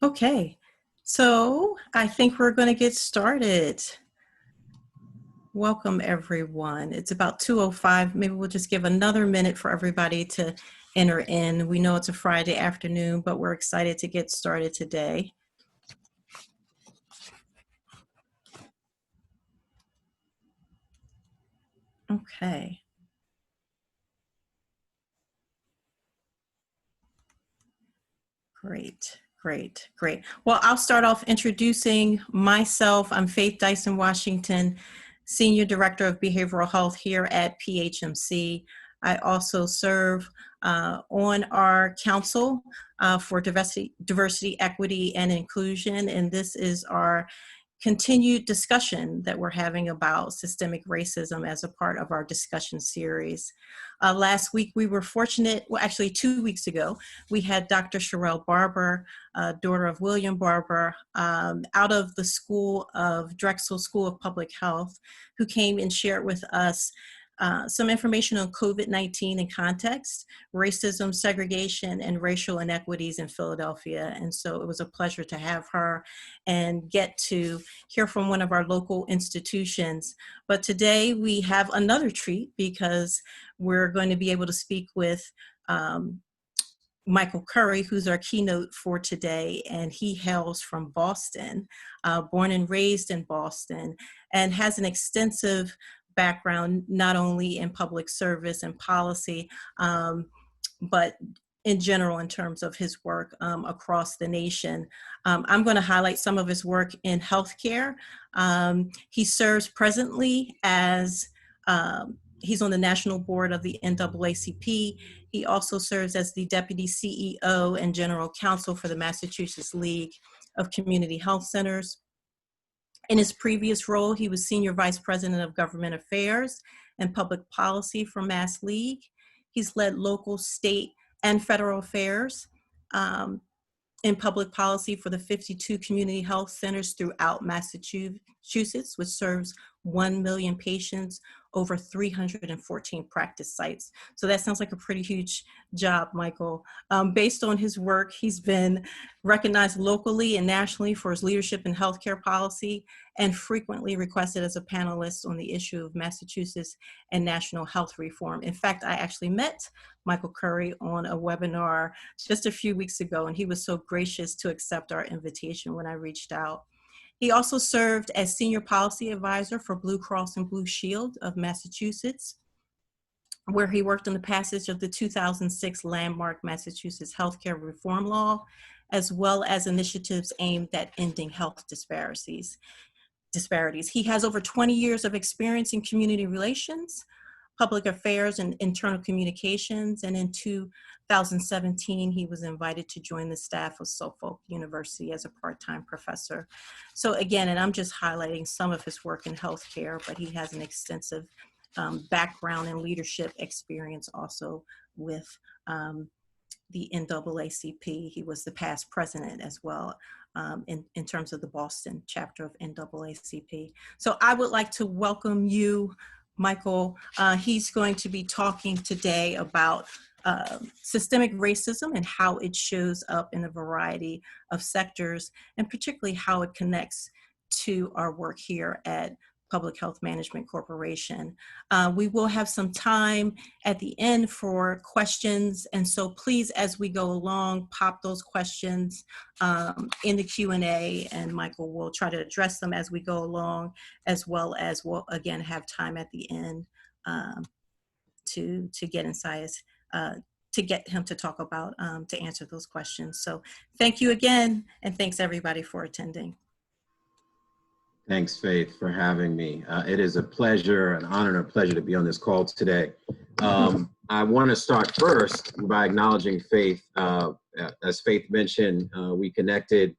Okay, so I think we're going to get started. Welcome, everyone. It's about 2:05. Maybe we'll just give another minute for everybody to enter in. We know it's a Friday afternoon, but we're excited to get started today. Okay. Great. Well, I'll start off introducing myself. I'm Faith Dyson-Washington, Senior Director of Behavioral Health here at PHMC. I also serve on our Council for Diversity, Equity, and Inclusion, and this is our continued discussion that we're having about systemic racism as a part of our discussion series. Last week, we were fortunate, well, actually 2 weeks ago, we had Dr. Sherelle Barber, daughter of William Barber, out of the School of Drexel School of Public Health, who came and shared with us some information on COVID-19 in context, racism, segregation, and racial inequities in Philadelphia. And so it was a pleasure to have her and get to hear from one of our local institutions. But today we have another treat because we're going to be able to speak with Michael Curry, who's our keynote for today, and he hails from Boston, born and raised in Boston, and has an extensive background not only in public service and policy, but in general in terms of his work across the nation. I'm going to highlight some of his work in healthcare. He serves presently as he's on the national board of the NAACP. He also serves as the Deputy CEO and General Counsel for the Massachusetts League of Community Health Centers. In his previous role, he was Senior Vice President of Government Affairs and Public Policy for Mass League. He's led local, state, and federal affairs in public policy for the 52 community health centers throughout Massachusetts, which serves 1 million patients, over 314 practice sites. So that sounds like a pretty huge job, Michael. Based on his work, he's been recognized locally and nationally for his leadership in healthcare policy and frequently requested as a panelist on the issue of Massachusetts and national health reform. In fact, I actually met Michael Curry on a webinar just a few weeks ago, and he was so gracious to accept our invitation when I reached out. He also served as Senior Policy Advisor for Blue Cross and Blue Shield of Massachusetts, where he worked on the passage of the 2006 landmark Massachusetts healthcare reform law, as well as initiatives aimed at ending health disparities. He has over 20 years of experience in community relations, public affairs, and internal communications, and in 2017, he was invited to join the staff of Suffolk University as a part-time professor. So again, and I'm just highlighting some of his work in healthcare, but he has an extensive background in leadership experience also with the NAACP. He was the past president as well in terms of the Boston chapter of NAACP. So I would like to welcome you, Michael. He's going to be talking today about systemic racism and how it shows up in a variety of sectors, and particularly how it connects to our work here at Public Health Management Corporation. We will have some time at the end for questions, and so please, as we go along, pop those questions in the Q&A, and Michael will try to address them as we go along, as well as we'll again have time at the end to get insights, to get him to talk about, to answer those questions. So thank you again, and thanks everybody for attending. Thanks, Faith, for having me. It is a pleasure, an honor and a pleasure to be on this call today. I want to start first by acknowledging Faith. As Faith mentioned, we connected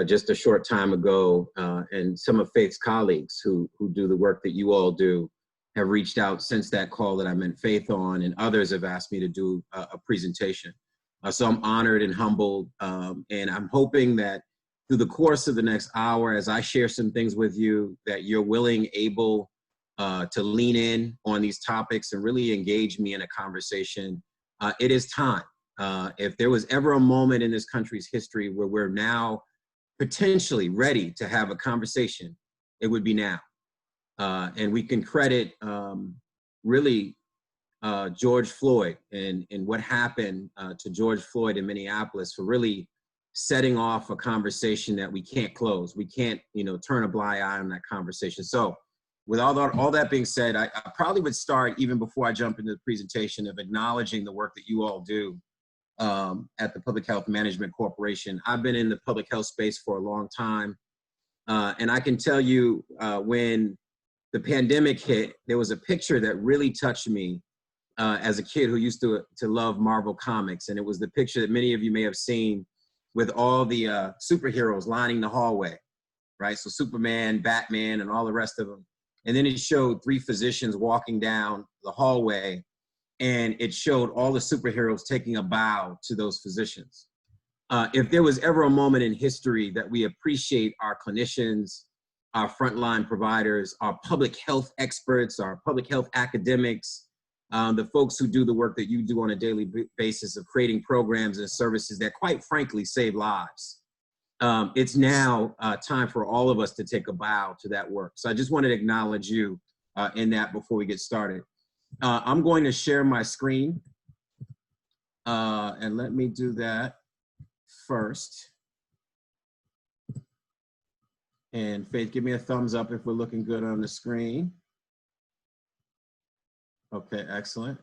just a short time ago, and some of Faith's colleagues who do the work that you all do have reached out since that call that I met Faith on, and others have asked me to do a presentation. So I'm honored and humbled, and I'm hoping that through the course of the next hour, as I share some things with you, that you're willing, able to lean in on these topics and really engage me in a conversation. It is time. If there was ever a moment in this country's history where we're now potentially ready to have a conversation, it would be now. And we can credit really George Floyd and what happened to George Floyd in Minneapolis for really setting off a conversation that we can't close. We can't, turn a blind eye on that conversation. So with all that being said, I probably would start, even before I jump into the presentation, of acknowledging the work that you all do at the Public Health Management Corporation. I've been in the public health space for a long time. And I can tell you, when the pandemic hit, there was a picture that really touched me as a kid who used to love Marvel Comics. And it was the picture that many of you may have seen with all the superheroes lining the hallway, right? So Superman, Batman, and all the rest of them. And then it showed 3 physicians walking down the hallway, and it showed all the superheroes taking a bow to those physicians. If there was ever a moment in history that we appreciate our clinicians, our frontline providers, our public health experts, our public health academics, the folks who do the work that you do on a daily basis of creating programs and services that, quite frankly, save lives. It's now time for all of us to take a bow to that work. So I just wanted to acknowledge you in that before we get started. I'm going to share my screen, and let me do that first. And Faith, give me a thumbs up if we're looking good on the screen. Okay, excellent.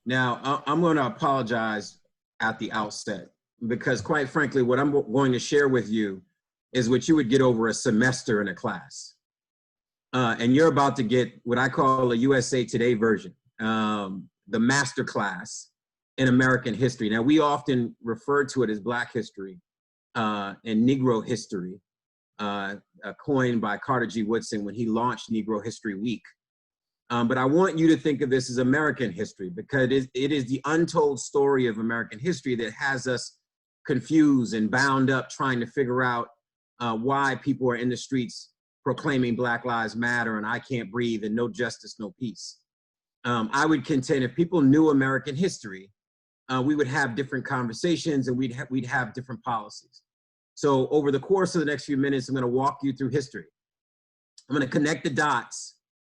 Now, I'm going to apologize at the outset, because quite frankly, what I'm going to share with you is what you would get over a semester in a class. And you're about to get what I call a USA Today version, the master class in American history. Now, we often refer to it as Black history and Negro history, coined by Carter G. Woodson when he launched Negro History Week. But I want you to think of this as American history, because it is the untold story of American history that has us confused and bound up trying to figure out why people are in the streets proclaiming Black Lives Matter and I can't breathe and no justice, no peace. I would contend if people knew American history, we would have different conversations and we'd have different policies. So over the course of the next few minutes, I'm going to walk you through history. I'm going to connect the dots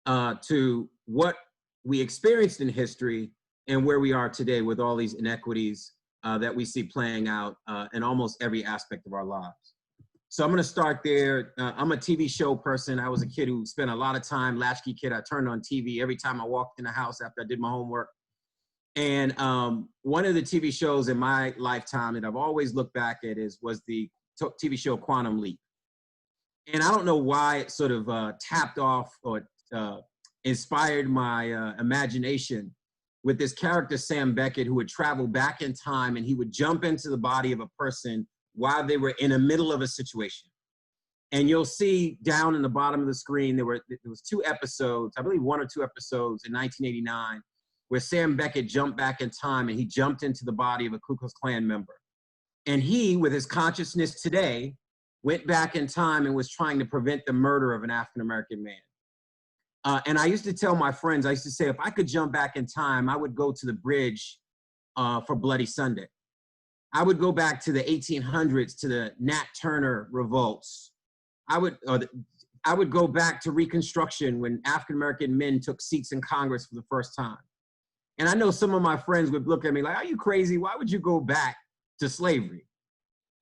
to what we experienced in history and where we are today with all these inequities that we see playing out in almost every aspect of our lives. So I'm going to start there. I'm a TV show person. I was a kid who spent a lot of time, latchkey kid. I turned on TV every time I walked in the house after I did my homework. And one of the TV shows in my lifetime that I've always looked back at was the TV show Quantum Leap. And I don't know why it sort of tapped off or inspired my imagination with this character, Sam Beckett, who would travel back in time and he would jump into the body of a person while they were in the middle of a situation. And you'll see down in the bottom of the screen, there was 2 episodes, I believe 1 or 2 episodes in 1989, where Sam Beckett jumped back in time and he jumped into the body of a Ku Klux Klan member. And he, with his consciousness today, went back in time and was trying to prevent the murder of an African-American man. And I used to tell my friends, I used to say, if I could jump back in time, I would go to the bridge for Bloody Sunday. I would go back to the 1800s, to the Nat Turner revolts. I would go back to Reconstruction when African-American men took seats in Congress for the first time. And I know some of my friends would look at me like, are you crazy? Why would you go back to slavery?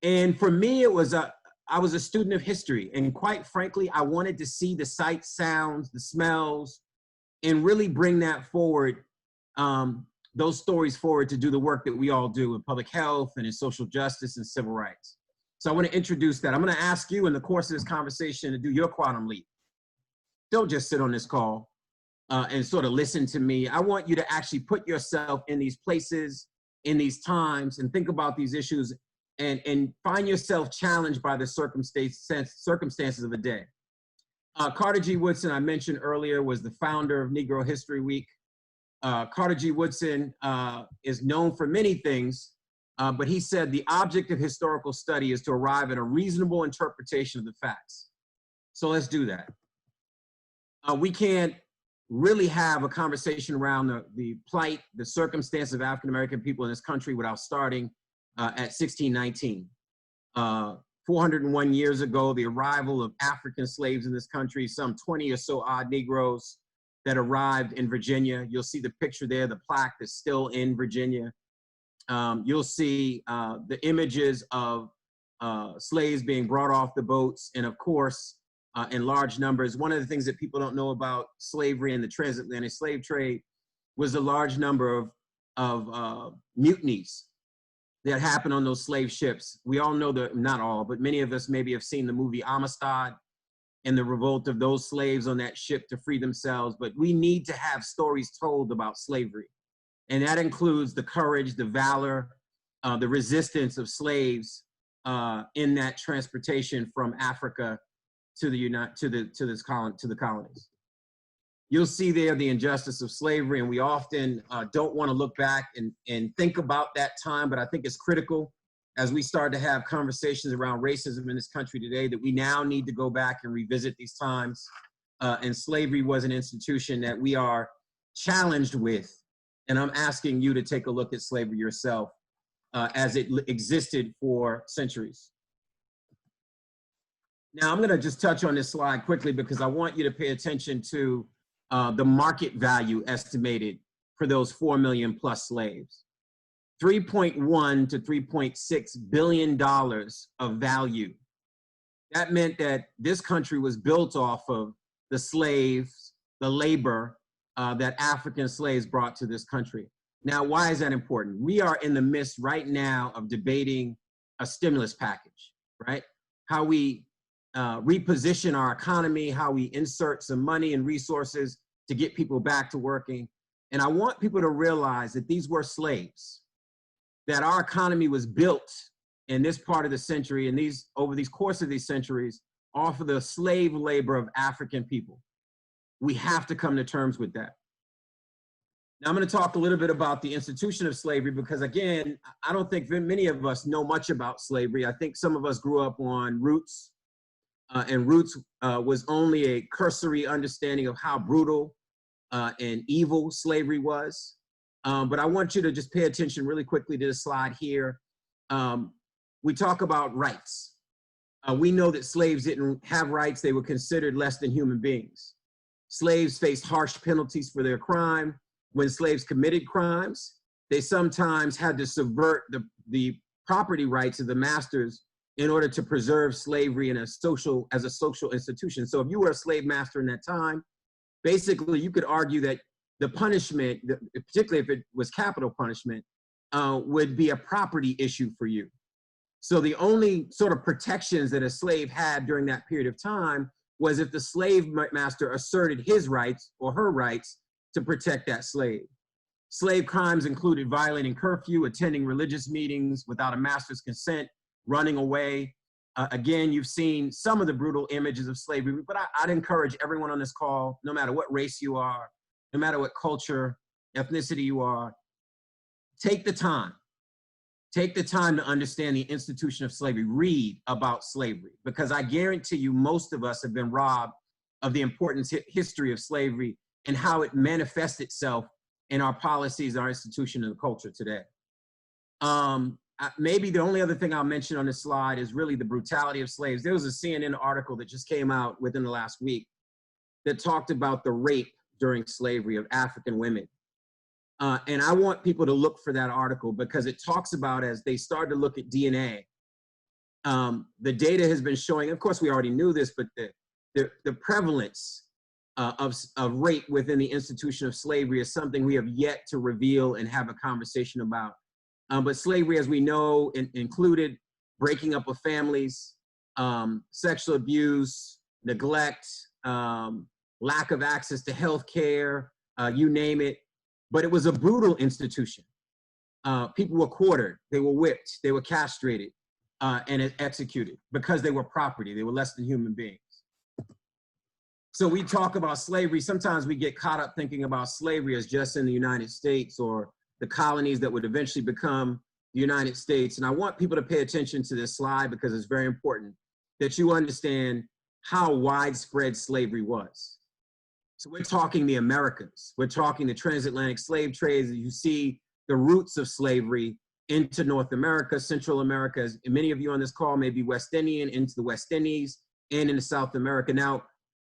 And for me, I was a student of history. And quite frankly, I wanted to see the sights, sounds, the smells, and really bring that forward, those stories forward to do the work that we all do in public health and in social justice and civil rights. So I want to introduce that. I'm going to ask you in the course of this conversation to do your quantum leap. Don't just sit on this call and sort of listen to me. I want you to actually put yourself in these places, in these times, and think about these issues and find yourself challenged by the circumstances of the day. Carter G. Woodson, I mentioned earlier, was the founder of Negro History Week. Carter G. Woodson is known for many things, but he said the object of historical study is to arrive at a reasonable interpretation of the facts. So let's do that. We can't really have a conversation around the plight, the circumstance of African-American people in this country without starting at 1619. 401 years ago, the arrival of African slaves in this country, some 20 or so odd Negroes that arrived in Virginia. You'll see the picture there, the plaque that's still in Virginia. You'll see the images of slaves being brought off the boats, and of course, in large numbers. One of the things that people don't know about slavery and the transatlantic slave trade was the large number of mutinies that happened on those slave ships. We all know that, not all, but many of us maybe have seen the movie Amistad and the revolt of those slaves on that ship to free themselves. But we need to have stories told about slavery. And that includes the courage, the valor, the resistance of slaves in that transportation from Africa to the colonies. You'll see there the injustice of slavery, and we often don't want to look back and think about that time, but I think it's critical as we start to have conversations around racism in this country today that we now need to go back and revisit these times. And slavery was an institution that we are challenged with, and I'm asking you to take a look at slavery yourself as it existed for centuries. Now, I'm going to just touch on this slide quickly because I want you to pay attention to the market value estimated for those 4 million plus slaves. $3.1 to $3.6 billion of value. That meant that this country was built off of the slaves, the labor that African slaves brought to this country. Now, why is that important? We are in the midst right now of debating a stimulus package, right? How we reposition our economy, how we insert some money and resources to get people back to working. And I want people to realize that these were slaves, that our economy was built in this part of the century and over these course of these centuries off of the slave labor of African people. We have to come to terms with that. Now I'm going to talk a little bit about the institution of slavery because, again, I don't think many of us know much about slavery. I think some of us grew up on Roots, and Roots was only a cursory understanding of how brutal and evil slavery was. But I want you to just pay attention really quickly to this slide here. We talk about rights. We know that slaves didn't have rights. They were considered less than human beings. Slaves faced harsh penalties for their crime. When slaves committed crimes, they sometimes had to subvert the property rights of the masters in order to preserve slavery as a social institution. So if you were a slave master in that time, basically you could argue that the punishment, particularly if it was capital punishment, would be a property issue for you. So the only sort of protections that a slave had during that period of time was if the slave master asserted his rights or her rights to protect that slave. Slave crimes included violating curfew, attending religious meetings without a master's consent, running away. Again, you've seen some of the brutal images of slavery, but I'd encourage everyone on this call, no matter what race you are, no matter what culture, ethnicity you are, take the time to understand the institution of slavery. Read about slavery, because I guarantee you most of us have been robbed of the important history of slavery and how it manifests itself in our policies, our institution, and the culture today. Maybe the only other thing I'll mention on this slide is really the brutality of slaves. There was a CNN article that just came out within the last week that talked about the rape during slavery of African women. And I want people to look for that article because it talks about, as they started to look at DNA, the data has been showing, of course we already knew this, but the prevalence of rape within the institution of slavery is something we have yet to reveal and have a conversation about. But slavery, as we know, included breaking up of families, sexual abuse, neglect, lack of access to health care, you name it. But it was a brutal institution. People were quartered, they were whipped, they were castrated, and executed because they were property. They were less than human beings. So we talk about slavery. Sometimes we get caught up thinking about slavery as just in the United States or the colonies that would eventually become the United States. And I want people to pay attention to this slide because it's very important that you understand how widespread slavery was. So we're talking the Americas. We're talking the transatlantic slave trades. You see the roots of slavery into North America, Central America. As many of you on this call may be West Indian, into the West Indies and into South America. Now,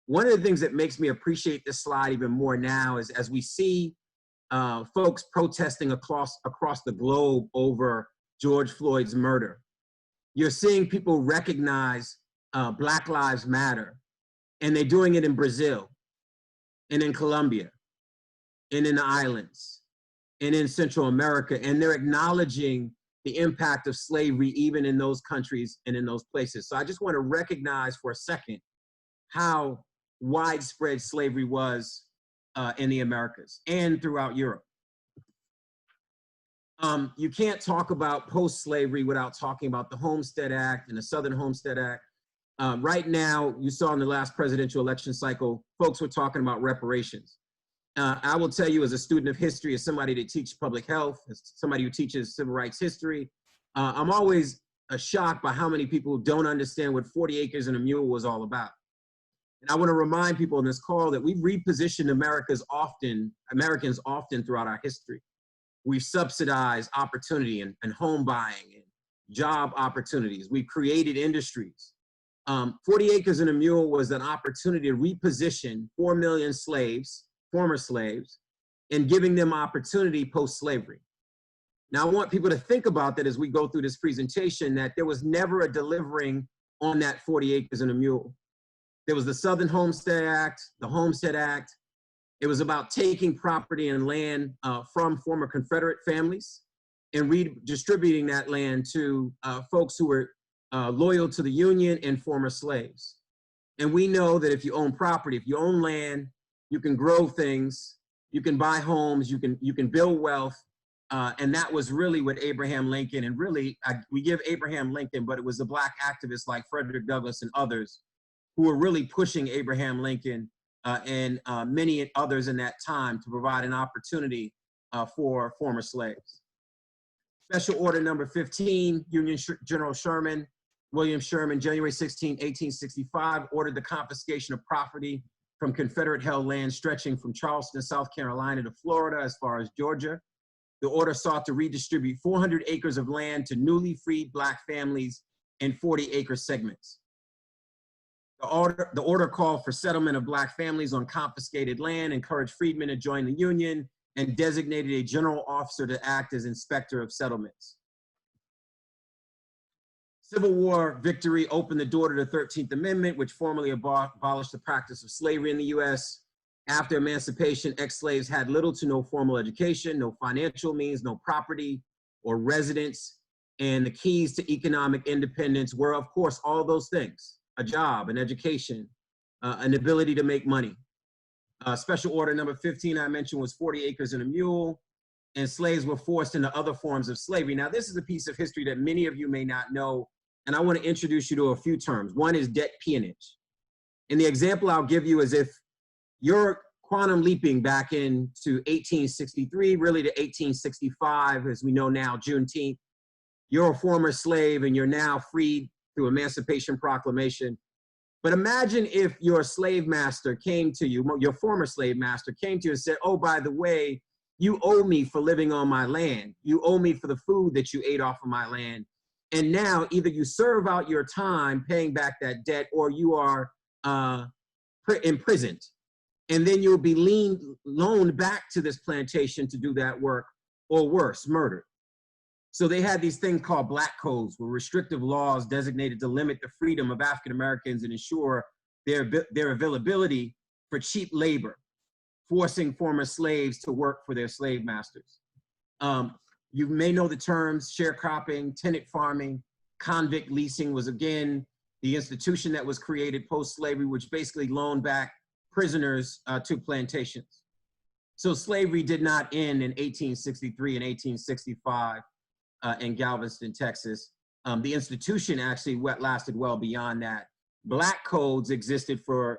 one of the things that makes me appreciate this slide even more now is as we see folks protesting across the globe over George Floyd's murder, you're seeing people recognize Black Lives Matter, and they're doing it in Brazil, and in Colombia, and in the islands, and in Central America, and they're acknowledging the impact of slavery even in those countries and in those places. So I just want to recognize for a second how widespread slavery was in the Americas and throughout Europe. You can't talk about post-slavery without talking about the Homestead Act and the Southern Homestead Act. Right now, you saw in the last presidential election cycle, folks were talking about reparations. I will tell you as a student of history, as somebody that teaches public health, as somebody who teaches civil rights history, I'm always shocked by how many people don't understand what 40 acres and a mule was all about. And I want to remind people in this call that we've repositioned Americans often throughout our history. We've subsidized opportunity and home buying and job opportunities. We've created industries. 40 acres and a mule was an opportunity to reposition 4 million slaves, former slaves, and giving them opportunity post-slavery. Now, I want people to think about that as we go through this presentation, that there was never a delivering on that 40 acres and a mule. There was the Southern Homestead Act, the Homestead Act. It was about taking property and land from former Confederate families and redistributing that land to folks who were loyal to the Union and former slaves. And we know that if you own property, if you own land, you can grow things, you can buy homes, you can build wealth. And that was really what Abraham Lincoln, and really we give Abraham Lincoln, but it was the Black activists like Frederick Douglass and others who were really pushing Abraham Lincoln and many others in that time to provide an opportunity for former slaves. Special Order Number 15, General Sherman, William Sherman, January 16, 1865, ordered the confiscation of property from Confederate-held land stretching from Charleston, South Carolina to Florida as far as Georgia. The order sought to redistribute 400 acres of land to newly freed Black families in 40-acre segments. The order called for settlement of Black families on confiscated land, encouraged freedmen to join the Union, and designated a general officer to act as inspector of settlements. Civil War victory opened the door to the 13th Amendment, which formally abolished the practice of slavery in the U.S. After emancipation, ex-slaves had little to no formal education, no financial means, no property or residence, and the keys to economic independence were, of course, all those things: a job, an education, an ability to make money. Special Order Number 15 I mentioned was 40 acres and a mule, and slaves were forced into other forms of slavery. Now, this is a piece of history that many of you may not know, and I want to introduce you to a few terms. One is debt peonage. And the example I'll give you is if you're quantum leaping back into 1863, really to 1865, as we know now, Juneteenth, you're a former slave and you're now freed through Emancipation Proclamation. But imagine if your slave master came to you, your former slave master came to you and said, oh, by the way, you owe me for living on my land. You owe me for the food that you ate off of my land. And now either you serve out your time paying back that debt, or you are imprisoned. And then you'll be loaned back to this plantation to do that work, or worse, murdered. So they had these things called black codes, were restrictive laws designated to limit the freedom of African Americans and ensure their availability for cheap labor, forcing former slaves to work for their slave masters. You may know the terms sharecropping, tenant farming, convict leasing was again the institution that was created post-slavery, which basically loaned back prisoners to plantations. So slavery did not end in 1863 and 1865 in Galveston, Texas. The institution actually lasted well beyond that. Black codes existed for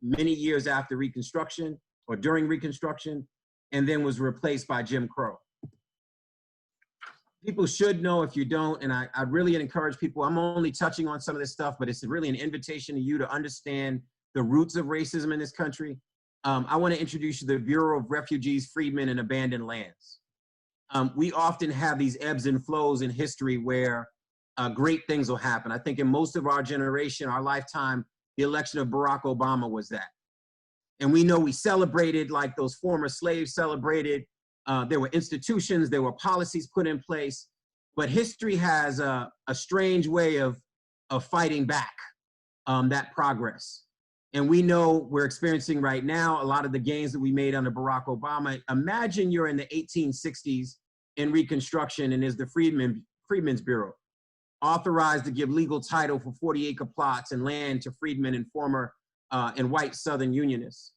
many years after Reconstruction or during Reconstruction, and then was replaced by Jim Crow. People should know if you don't, and I really encourage people, I'm only touching on some of this stuff, but it's really an invitation to you to understand the roots of racism in this country. I want to introduce you to the Bureau of Refugees, Freedmen, and Abandoned Lands. We often have these ebbs and flows in history where great things will happen. I think in most of our generation, our lifetime, the election of Barack Obama was that. And we know we celebrated like those former slaves celebrated. There were institutions, there were policies put in place, but history has a strange way of fighting back that progress. And we know we're experiencing right now a lot of the gains that we made under Barack Obama. Imagine you're in the 1860s in Reconstruction and is the Freedmen's Bureau, authorized to give legal title for 40-acre plots and land to freedmen and former and white Southern Unionists.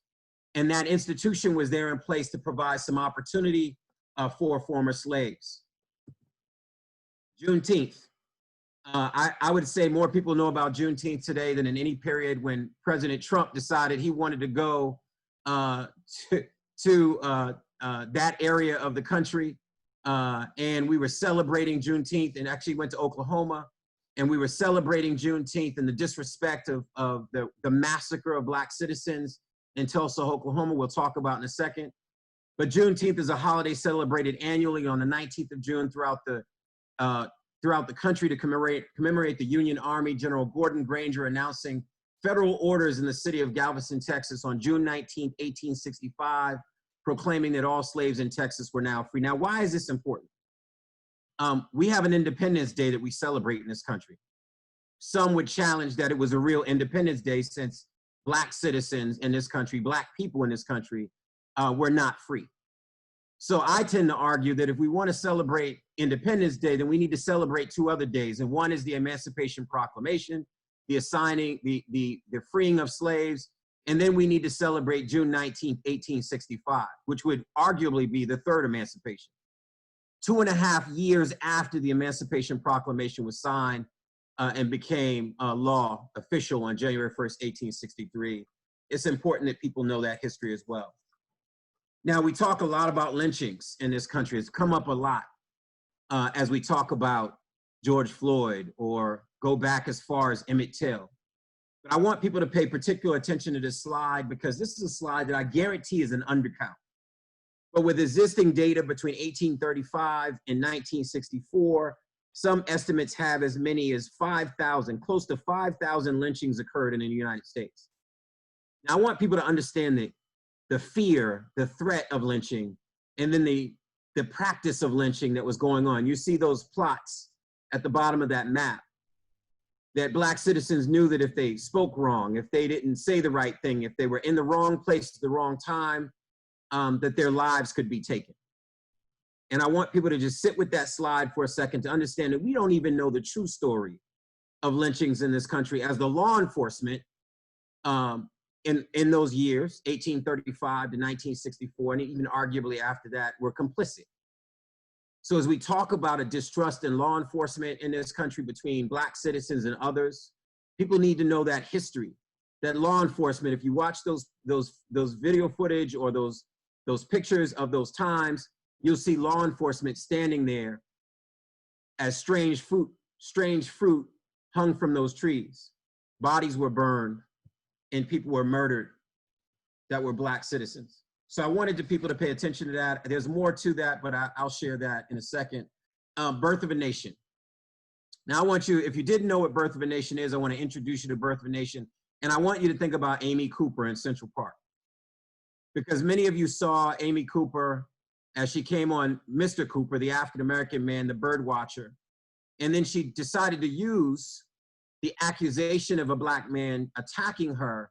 And that institution was there in place to provide some opportunity for former slaves. Juneteenth. I would say more people know about Juneteenth today than in any period when President Trump decided he wanted to go to that area of the country. And we were celebrating Juneteenth and actually went to Oklahoma. And we were celebrating Juneteenth and the disrespect of the massacre of Black citizens in Tulsa, Oklahoma. We'll talk about in a second. But Juneteenth is a holiday celebrated annually on the 19th of June throughout the country to commemorate the Union Army. General Gordon Granger announcing federal orders in the city of Galveston, Texas on June 19, 1865, proclaiming that all slaves in Texas were now free. Now, why is this important? We have an Independence Day that we celebrate in this country. Some would challenge that it was a real Independence Day since Black citizens in this country, Black people in this country, were not free. So I tend to argue that if we want to celebrate Independence Day, then we need to celebrate two other days. And one is the Emancipation Proclamation, the assigning, the freeing of slaves. And then we need to celebrate June 19, 1865, which would arguably be the third emancipation. 2.5 years after the Emancipation Proclamation was signed and became law official on January 1st, 1863. It's important that people know that history as well. Now, we talk a lot about lynchings in this country. It's come up a lot as we talk about George Floyd or go back as far as Emmett Till. But I want people to pay particular attention to this slide because this is a slide that I guarantee is an undercount. But with existing data between 1835 and 1964, some estimates have as many as 5,000, close to 5,000 lynchings occurred in the United States. Now, I want people to understand that the fear, the threat of lynching, and then the practice of lynching that was going on. You see those plots at the bottom of that map, that Black citizens knew that if they spoke wrong, if they didn't say the right thing, if they were in the wrong place at the wrong time, that their lives could be taken. And I want people to just sit with that slide for a second to understand that we don't even know the true story of lynchings in this country, as the law enforcement in those years, 1835 to 1964, and even arguably after that, were complicit. So as we talk about a distrust in law enforcement in this country between Black citizens and others, people need to know that history, that law enforcement, if you watch those video footage or those pictures of those times, you'll see law enforcement standing there as strange fruit hung from those trees. Bodies were burned and people were murdered that were Black citizens. So I wanted people to pay attention to that. There's more to that, but I'll share that in a second. Birth of a Nation. Now I want you, if you didn't know what Birth of a Nation is, I want to introduce you to Birth of a Nation. And I want you to think about Amy Cooper in Central Park. Because many of you saw Amy Cooper as she came on Mr. Cooper, the African-American man, the bird watcher. And then she decided to use the accusation of a Black man attacking her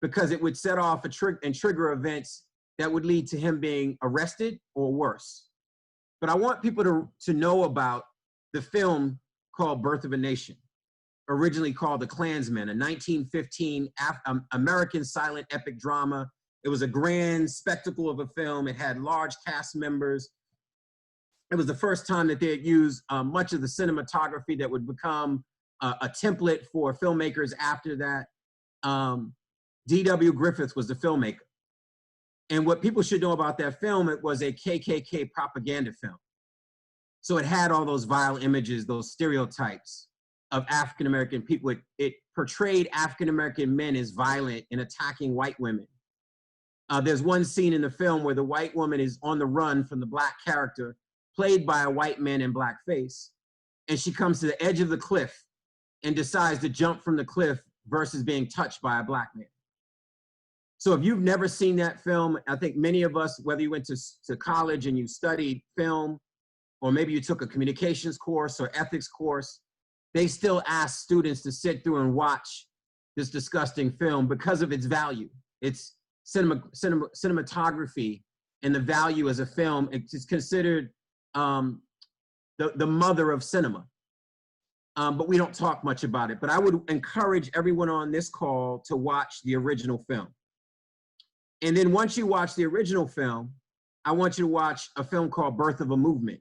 because it would set off and trigger events that would lead to him being arrested or worse. But I want people to know about the film called Birth of a Nation, originally called The Klansman, a 1915 American silent epic drama. It was a grand spectacle of a film. It had large cast members. It was the first time that they had used much of the cinematography that would become a template for filmmakers after that. D.W. Griffith was the filmmaker. And what people should know about that film, it was a KKK propaganda film. So it had all those vile images, those stereotypes of African-American people. It portrayed African-American men as violent and attacking white women. There's one scene in the film where the white woman is on the run from the black character, played by a white man in blackface, and she comes to the edge of the cliff and decides to jump from the cliff versus being touched by a black man. So if you've never seen that film, I think many of us, whether you went to college and you studied film, or maybe you took a communications course or ethics course, they still ask students to sit through and watch this disgusting film because of its value. Its cinematography and the value as a film. It's considered the mother of cinema. But we don't talk much about it. But I would encourage everyone on this call to watch the original film. And then once you watch the original film, I want you to watch a film called Birth of a Movement,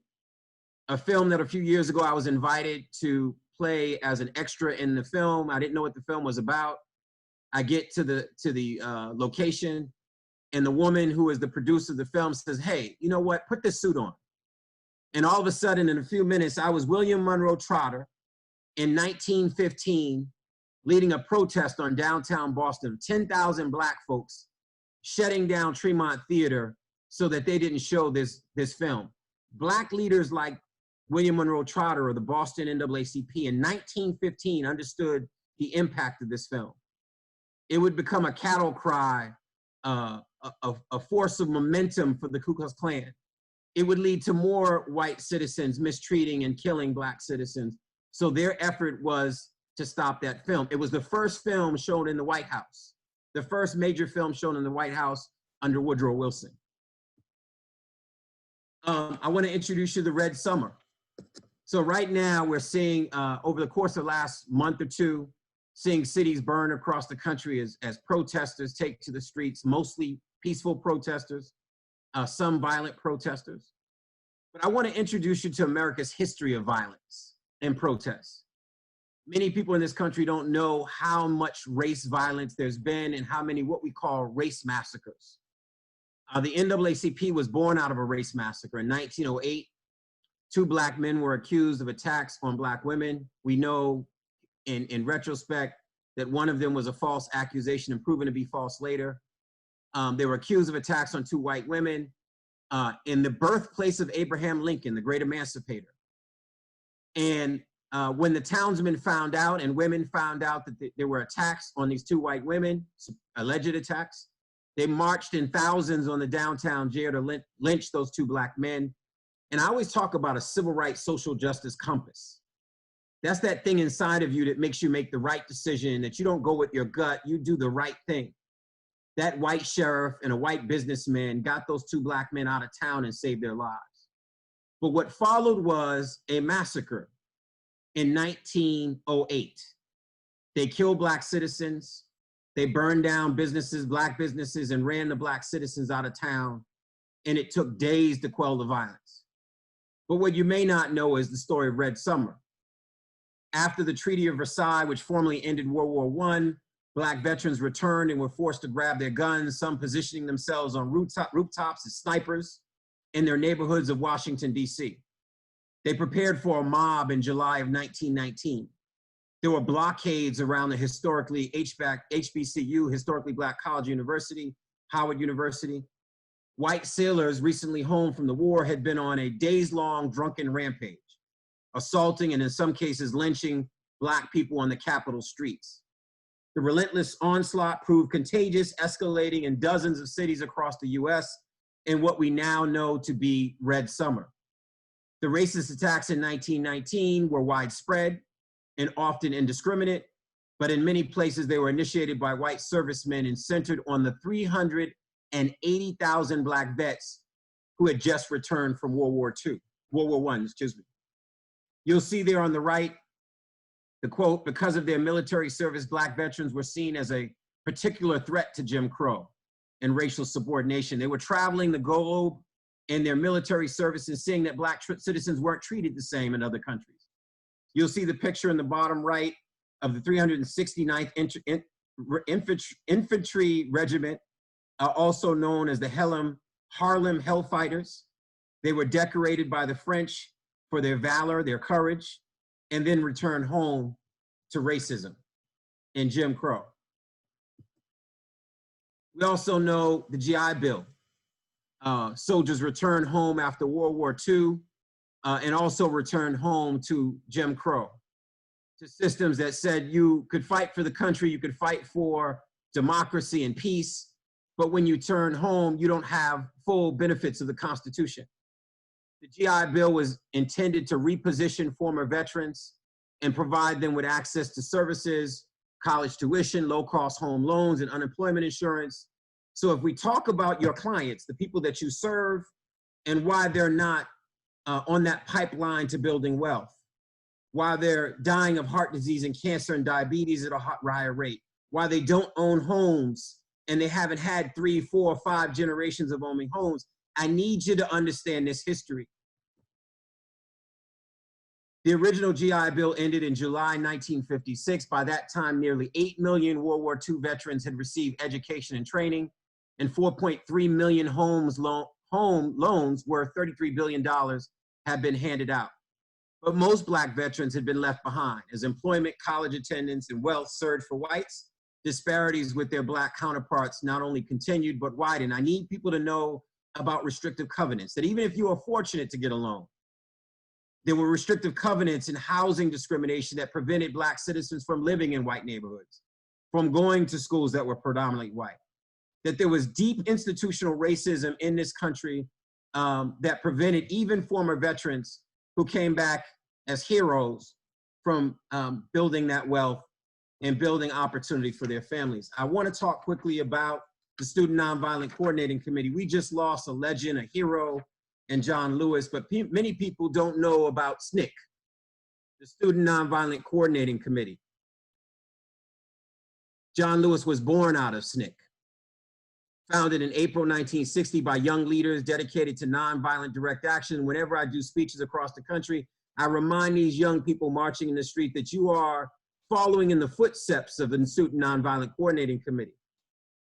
a film that a few years ago I was invited to play as an extra in the film. I didn't know what the film was about. I get to the location, and the woman who is the producer of the film says, "Hey, you know what? Put this suit on." And all of a sudden, in a few minutes, I was William Monroe Trotter in 1915, leading a protest on downtown Boston, 10,000 black folks shutting down Tremont Theater so that they didn't show this film. Black leaders like William Monroe Trotter or the Boston NAACP in 1915 understood the impact of this film. It would become a cattle cry, a force of momentum for the Ku Klux Klan. It would lead to more white citizens mistreating and killing black citizens. So their effort was to stop that film. It was the first film shown in the White House, the first major film shown in the White House under Woodrow Wilson. I want to introduce you to Red Summer. So right now we're seeing, over the course of the last month or two, seeing cities burn across the country as protesters take to the streets, mostly peaceful protesters, some violent protesters. But I want to introduce you to America's history of violence and protests. Many people in this country don't know how much race violence there's been and how many what we call race massacres. The NAACP was born out of a race massacre. In 1908, 2 black men were accused of attacks on black women. We know in retrospect that one of them was a false accusation and proven to be false later. They were accused of attacks on 2 white women in the birthplace of Abraham Lincoln, the great emancipator. And when the townsmen found out and women found out that there were attacks on these 2 white women, alleged attacks, they marched in thousands on the downtown jail to lynch those 2 black men. And I always talk about a civil rights social justice compass. That's that thing inside of you that makes you make the right decision, that you don't go with your gut, you do the right thing. That white sheriff and a white businessman got those 2 black men out of town and saved their lives. But what followed was a massacre in 1908. They killed black citizens. They burned down businesses, black businesses, and ran the black citizens out of town. And it took days to quell the violence. But what you may not know is the story of Red Summer. After the Treaty of Versailles, which formally ended World War I, black veterans returned and were forced to grab their guns, some positioning themselves on rooftops as snipers in their neighborhoods of Washington, D.C. They prepared for a mob in July of 1919. There were blockades around the historically HBCU, historically black college university, Howard University. White sailors recently home from the war had been on a days-long drunken rampage, assaulting and in some cases lynching black people on the Capitol streets. The relentless onslaught proved contagious, escalating in dozens of cities across the US in what we now know to be Red Summer. The racist attacks in 1919 were widespread and often indiscriminate, but in many places they were initiated by white servicemen and centered on the 380,000 black vets who had just returned from World War I, excuse me. You'll see there on the right, the quote, "Because of their military service, black veterans were seen as a particular threat to Jim Crow and racial subordination. They were traveling the globe in their military service and seeing that black citizens weren't treated the same in other countries." You'll see the picture in the bottom right of the 369th Infantry Regiment, also known as the Harlem Hellfighters. They were decorated by the French for their valor, their courage, and then returned home to racism and Jim Crow. We also know the GI Bill. Soldiers returned home after World War II and also returned home to Jim Crow, to systems that said you could fight for the country, you could fight for democracy and peace, but when you turn home, you don't have full benefits of the Constitution. The GI Bill was intended to reposition former veterans and provide them with access to services, college tuition, low-cost home loans, and unemployment insurance. So if we talk about your clients, the people that you serve, and why they're not on that pipeline to building wealth, why they're dying of heart disease and cancer and diabetes at a higher rate, why they don't own homes and they haven't had 3, 4, 5 generations of owning homes, I need you to understand this history. The original GI Bill ended in July 1956. By that time, nearly 8 million World War II veterans had received education and training, and 4.3 million home loans worth $33 billion had been handed out. But most Black veterans had been left behind as employment, college attendance, and wealth surged for whites. Disparities with their Black counterparts not only continued, but widened. I need people to know about restrictive covenants, that even if you are fortunate to get a loan, there were restrictive covenants and housing discrimination that prevented Black citizens from living in white neighborhoods, from going to schools that were predominantly white, that there was deep institutional racism in this country that prevented even former veterans who came back as heroes from building that wealth and building opportunity for their families. I want to talk quickly about the Student Nonviolent Coordinating Committee. We just lost a legend, a hero, and John Lewis, but many people don't know about SNCC, the Student Nonviolent Coordinating Committee. John Lewis was born out of SNCC, founded in April 1960 by young leaders dedicated to nonviolent direct action. Whenever I do speeches across the country, I remind these young people marching in the street that you are following in the footsteps of the Student Nonviolent Coordinating Committee,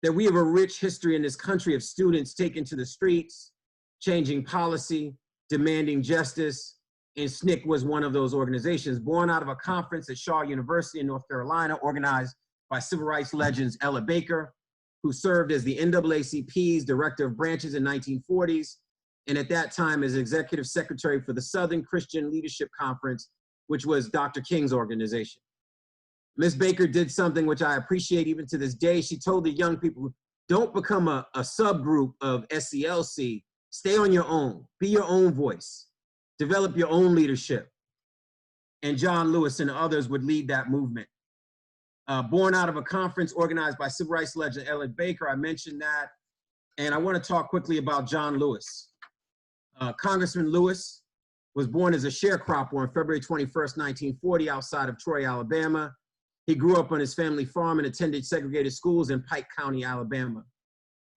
that we have a rich history in this country of students taken to the streets, changing policy, demanding justice, and SNCC was one of those organizations, born out of a conference at Shaw University in North Carolina, organized by civil rights legends Ella Baker, who served as the NAACP's director of branches in 1940s, and at that time as executive secretary for the Southern Christian Leadership Conference, which was Dr. King's organization. Ms. Baker did something which I appreciate even to this day. She told the young people, don't become a subgroup of SCLC. Stay on your own, be your own voice, develop your own leadership. And John Lewis and others would lead that movement. Born out of a conference organized by civil rights legend Ella Baker, I mentioned that. And I want to talk quickly about John Lewis. Congressman Lewis was born as a sharecropper on February 21st, 1940, outside of Troy, Alabama. He grew up on his family farm and attended segregated schools in Pike County, Alabama.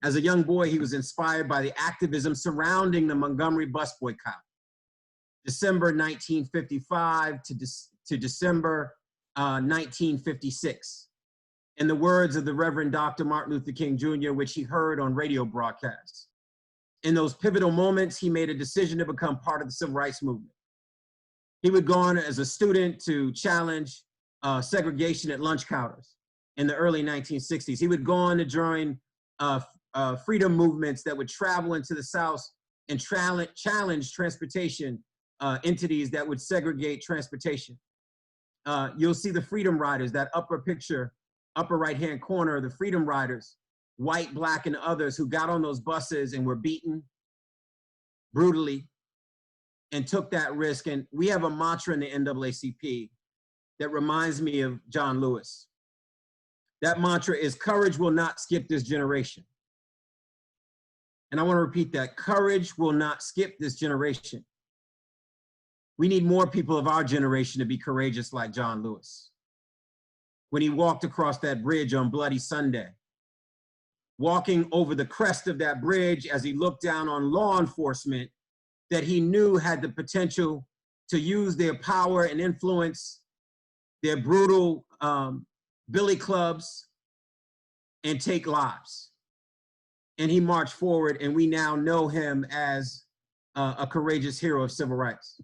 As a young boy, he was inspired by the activism surrounding the Montgomery bus boycott. December 1955 to December 1956. In the words of the Reverend Dr. Martin Luther King Jr., which he heard on radio broadcasts. In those pivotal moments, he made a decision to become part of the civil rights movement. He would go on as a student to challenge segregation at lunch counters in the early 1960s. He would go on to join freedom movements that would travel into the South and challenge transportation entities that would segregate transportation. You'll see the Freedom Riders, that upper picture, upper right-hand corner, the Freedom Riders, white, Black, and others who got on those buses and were beaten brutally and took that risk. And we have a mantra in the NAACP that reminds me of John Lewis. That mantra is, courage will not skip this generation. And I want to repeat that, courage will not skip this generation. We need more people of our generation to be courageous like John Lewis. When he walked across that bridge on Bloody Sunday, walking over the crest of that bridge as he looked down on law enforcement that he knew had the potential to use their power and influence, their brutal billy clubs, and take lives. And he marched forward, and we now know him as a courageous hero of civil rights.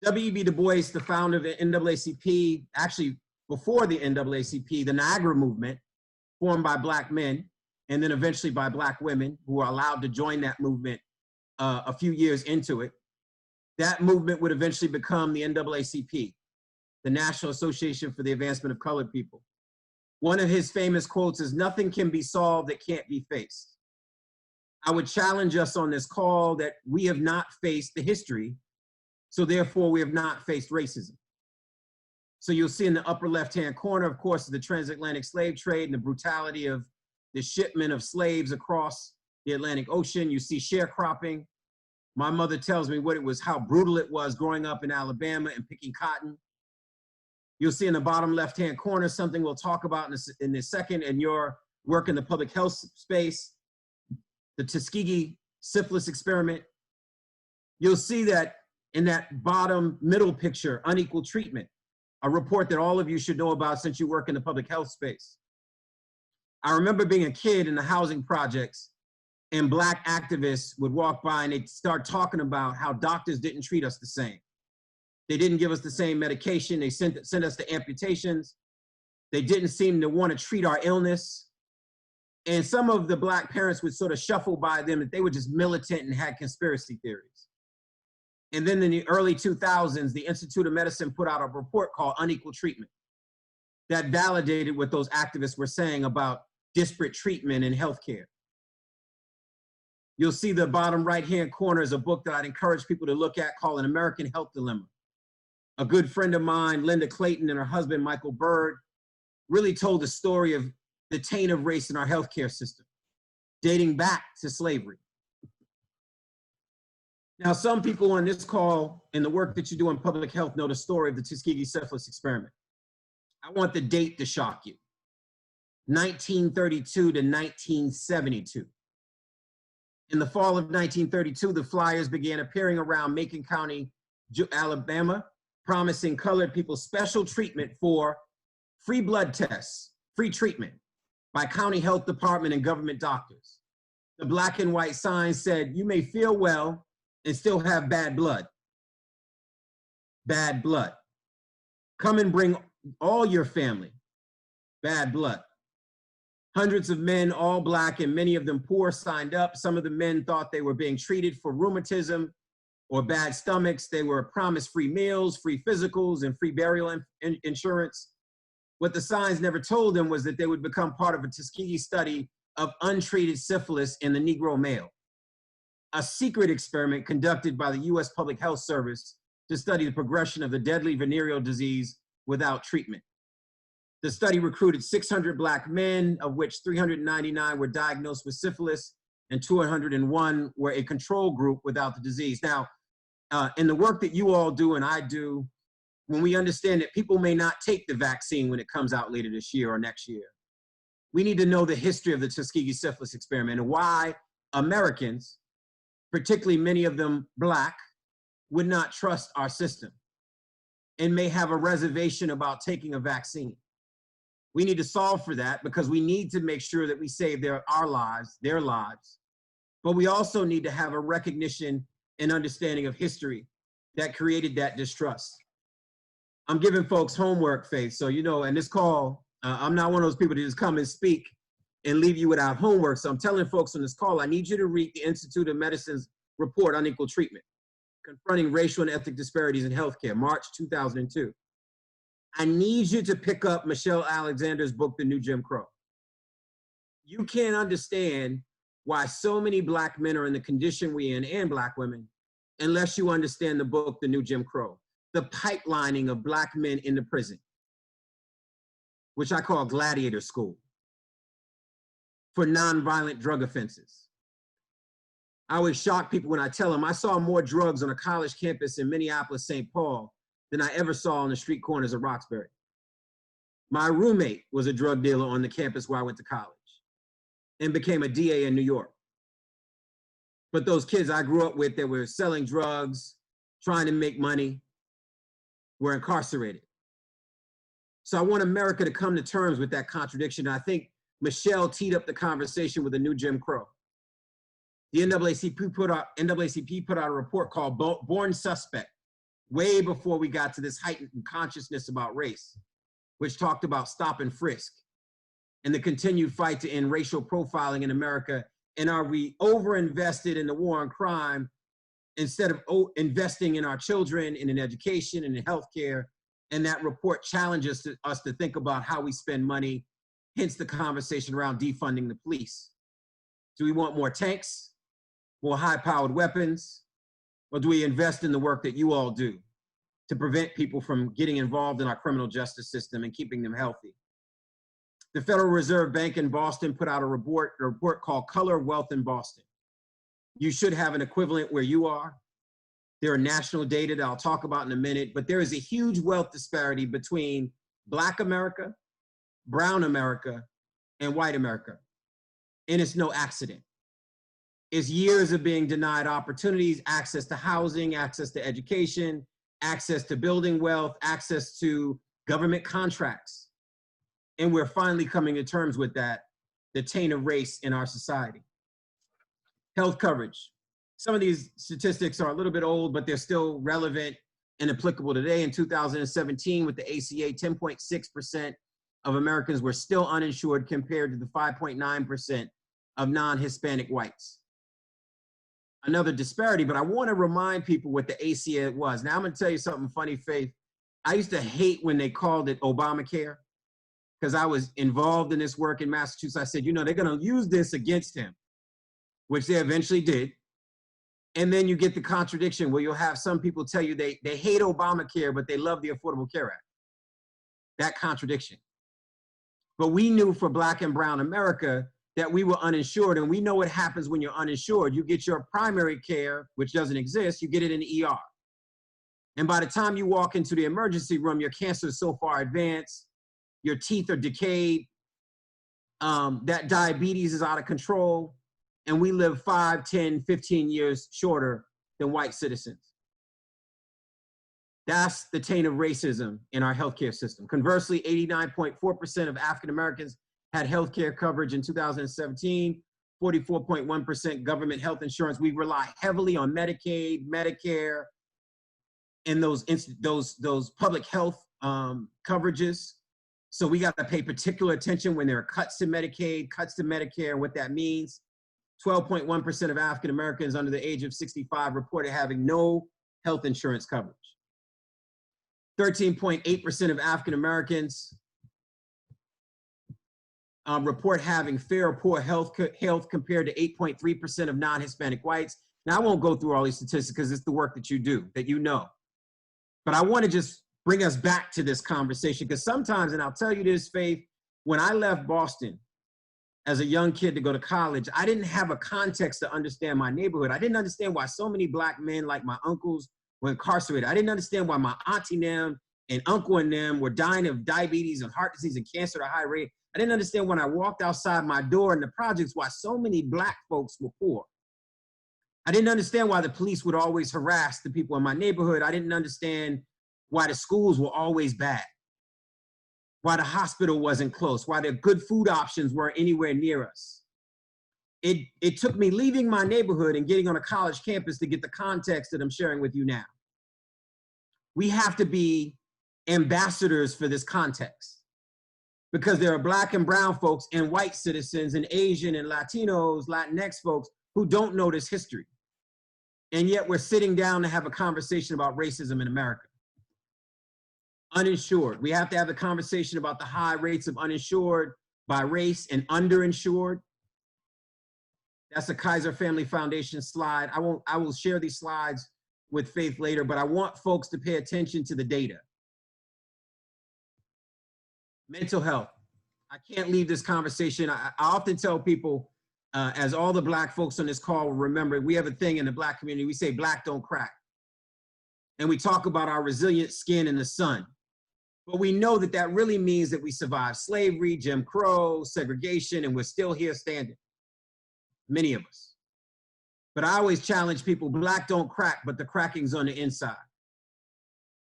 W.E.B. Du Bois, the founder of the NAACP, actually before the NAACP, the Niagara movement, formed by Black men, and then eventually by Black women who were allowed to join that movement a few years into it. That movement would eventually become the NAACP, the National Association for the Advancement of Colored People. One of his famous quotes is, "Nothing can be solved that can't be faced." I would challenge us on this call that we have not faced the history, so therefore we have not faced racism. So you'll see in the upper left-hand corner, of course, the transatlantic slave trade and the brutality of the shipment of slaves across the Atlantic Ocean. You see sharecropping. My mother tells me what it was, how brutal it was growing up in Alabama and picking cotton. You'll see in the bottom left-hand corner something we'll talk about in a second in your work in the public health space, the Tuskegee syphilis experiment. You'll see that in that bottom middle picture, unequal treatment, a report that all of you should know about since you work in the public health space. I remember being a kid in the housing projects and Black activists would walk by and they'd start talking about how doctors didn't treat us the same. They didn't give us the same medication. They sent us to amputations. They didn't seem to want to treat our illness. And some of the Black parents would sort of shuffle by them that they were just militant and had conspiracy theories. And then in the early 2000s, the Institute of Medicine put out a report called Unequal Treatment that validated what those activists were saying about disparate treatment in healthcare. You'll see the bottom right-hand corner is a book that I'd encourage people to look at called An American Health Dilemma. A good friend of mine, Linda Clayton, and her husband, Michael Bird, really told the story of the taint of race in our healthcare system, dating back to slavery. Now, some people on this call and the work that you do in public health know the story of the Tuskegee syphilis experiment. I want the date to shock you. 1932 to 1972. In the fall of 1932, the flyers began appearing around Macon County, Alabama, promising colored people special treatment for free blood tests, free treatment by county health department and government doctors. The black and white sign said, "You may feel well and still have bad blood. Bad blood. Come and bring all your family. Bad blood." Hundreds of men, all Black and many of them poor, signed up. Some of the men thought they were being treated for rheumatism or bad stomachs. They were promised free meals, free physicals, and free burial insurance. What the signs never told them was that they would become part of a Tuskegee study of untreated syphilis in the Negro male, a secret experiment conducted by the U.S. Public Health Service to study the progression of the deadly venereal disease without treatment. The study recruited 600 Black men, of which 399 were diagnosed with syphilis and 201 were a control group without the disease. Now, in the work that you all do and I do, when we understand that people may not take the vaccine when it comes out later this year or next year, we need to know the history of the Tuskegee syphilis experiment and why Americans, particularly many of them Black, would not trust our system and may have a reservation about taking a vaccine. We need to solve for that because we need to make sure that we save our lives, their lives. But we also need to have a recognition and understanding of history that created that distrust. I'm giving folks homework, Faith. So, you know, in this call, I'm not one of those people that just come and speak and leave you without homework. So I'm telling folks on this call, I need you to read the Institute of Medicine's report on Unequal Treatment, Confronting Racial and Ethnic Disparities in Healthcare, March 2002. I need you to pick up Michelle Alexander's book, The New Jim Crow. You can't understand why so many Black men are in the condition we're in, and Black women, unless you understand the book, The New Jim Crow, the pipelining of Black men into prison, which I call gladiator school, for nonviolent drug offenses. I always shock people when I tell them I saw more drugs on a college campus in Minneapolis, St. Paul, than I ever saw on the street corners of Roxbury. My roommate was a drug dealer on the campus where I went to college and became a DA in New York. But those kids I grew up with that were selling drugs, trying to make money, were incarcerated. So I want America to come to terms with that contradiction. And I think Michelle teed up the conversation with The New Jim Crow. The NAACP put out a report called Born Suspect, way before we got to this heightened consciousness about race, which talked about stop and frisk. and the continued fight to end racial profiling in America? And are we overinvested in the war on crime instead of investing in our children and in education and in healthcare? And that report challenges us to think about how we spend money, hence the conversation around defunding the police. Do we want more tanks, more high-powered weapons, or do we invest in the work that you all do to prevent people from getting involved in our criminal justice system and keeping them healthy? The Federal Reserve Bank in Boston put out a report called Color of Wealth in Boston. You should have an equivalent where you are. There are national data that I'll talk about in a minute, but there is a huge wealth disparity between Black America, Brown America, and white America. And it's no accident. It's years of being denied opportunities, access to housing, access to education, access to building wealth, access to government contracts. And we're finally coming to terms with that, the taint of race in our society. Health coverage. Some of these statistics are a little bit old, but they're still relevant and applicable today. In 2017, with the ACA, 10.6% of Americans were still uninsured compared to the 5.9% of non-Hispanic whites. Another disparity, but I want to remind people what the ACA was. Now I'm going to tell you something funny, Faith. I used to hate when they called it Obamacare because I was involved in this work in Massachusetts. I said, you know, they're going to use this against him, which they eventually did. And then you get the contradiction where you'll have some people tell you they hate Obamacare, but they love the Affordable Care Act. That contradiction. But we knew for Black and Brown America that we were uninsured, and we know what happens when you're uninsured. You get your primary care, which doesn't exist, you get it in the ER. And by the time you walk into the emergency room, your cancer is so far advanced, your teeth are decayed, that diabetes is out of control, and we live 5, 10, 15 years shorter than white citizens. That's the taint of racism in our healthcare system. Conversely, 89.4% of African Americans had healthcare coverage in 2017, 44.1% government health insurance. We rely heavily on Medicaid, Medicare, and those public health coverages. So we got to pay particular attention when there are cuts to Medicaid, cuts to Medicare, and what that means. 12.1% of African Americans under the age of 65 reported having no health insurance coverage. 13.8% of African Americans report having fair or poor health compared to 8.3% of non-Hispanic whites. Now, I won't go through all these statistics because it's the work that you do, that you know. But I want to just bring us back to this conversation because sometimes, and I'll tell you this, Faith, when I left Boston as a young kid to go to college, I didn't have a context to understand my neighborhood. I didn't understand why so many Black men like my uncles were incarcerated. I didn't understand why my auntie and them and uncle and them were dying of diabetes and heart disease and cancer at a high rate. I didn't understand when I walked outside my door in the projects why so many Black folks were poor. I didn't understand why the police would always harass the people in my neighborhood. I didn't understand why the schools were always bad, why the hospital wasn't close, why the good food options weren't anywhere near us. It took me leaving my neighborhood and getting on a college campus to get the context that I'm sharing with you now. We have to be ambassadors for this context because there are Black and brown folks and white citizens and Asian and Latinos, Latinx folks who don't know this history. And yet we're sitting down to have a conversation about racism in America. Uninsured. We have to have a conversation about the high rates of uninsured by race and underinsured. That's a Kaiser Family Foundation slide. I will share these slides with Faith later, but I want folks to pay attention to the data. Mental health. I can't leave this conversation. I often tell people, as all the Black folks on this call remember, we have a thing in the Black community. We say Black don't crack. And we talk about our resilient skin in the sun. But we know that that really means that we survived slavery, Jim Crow, segregation, and we're still here standing. Many of us. But I always challenge people, Black don't crack, but the cracking's on the inside.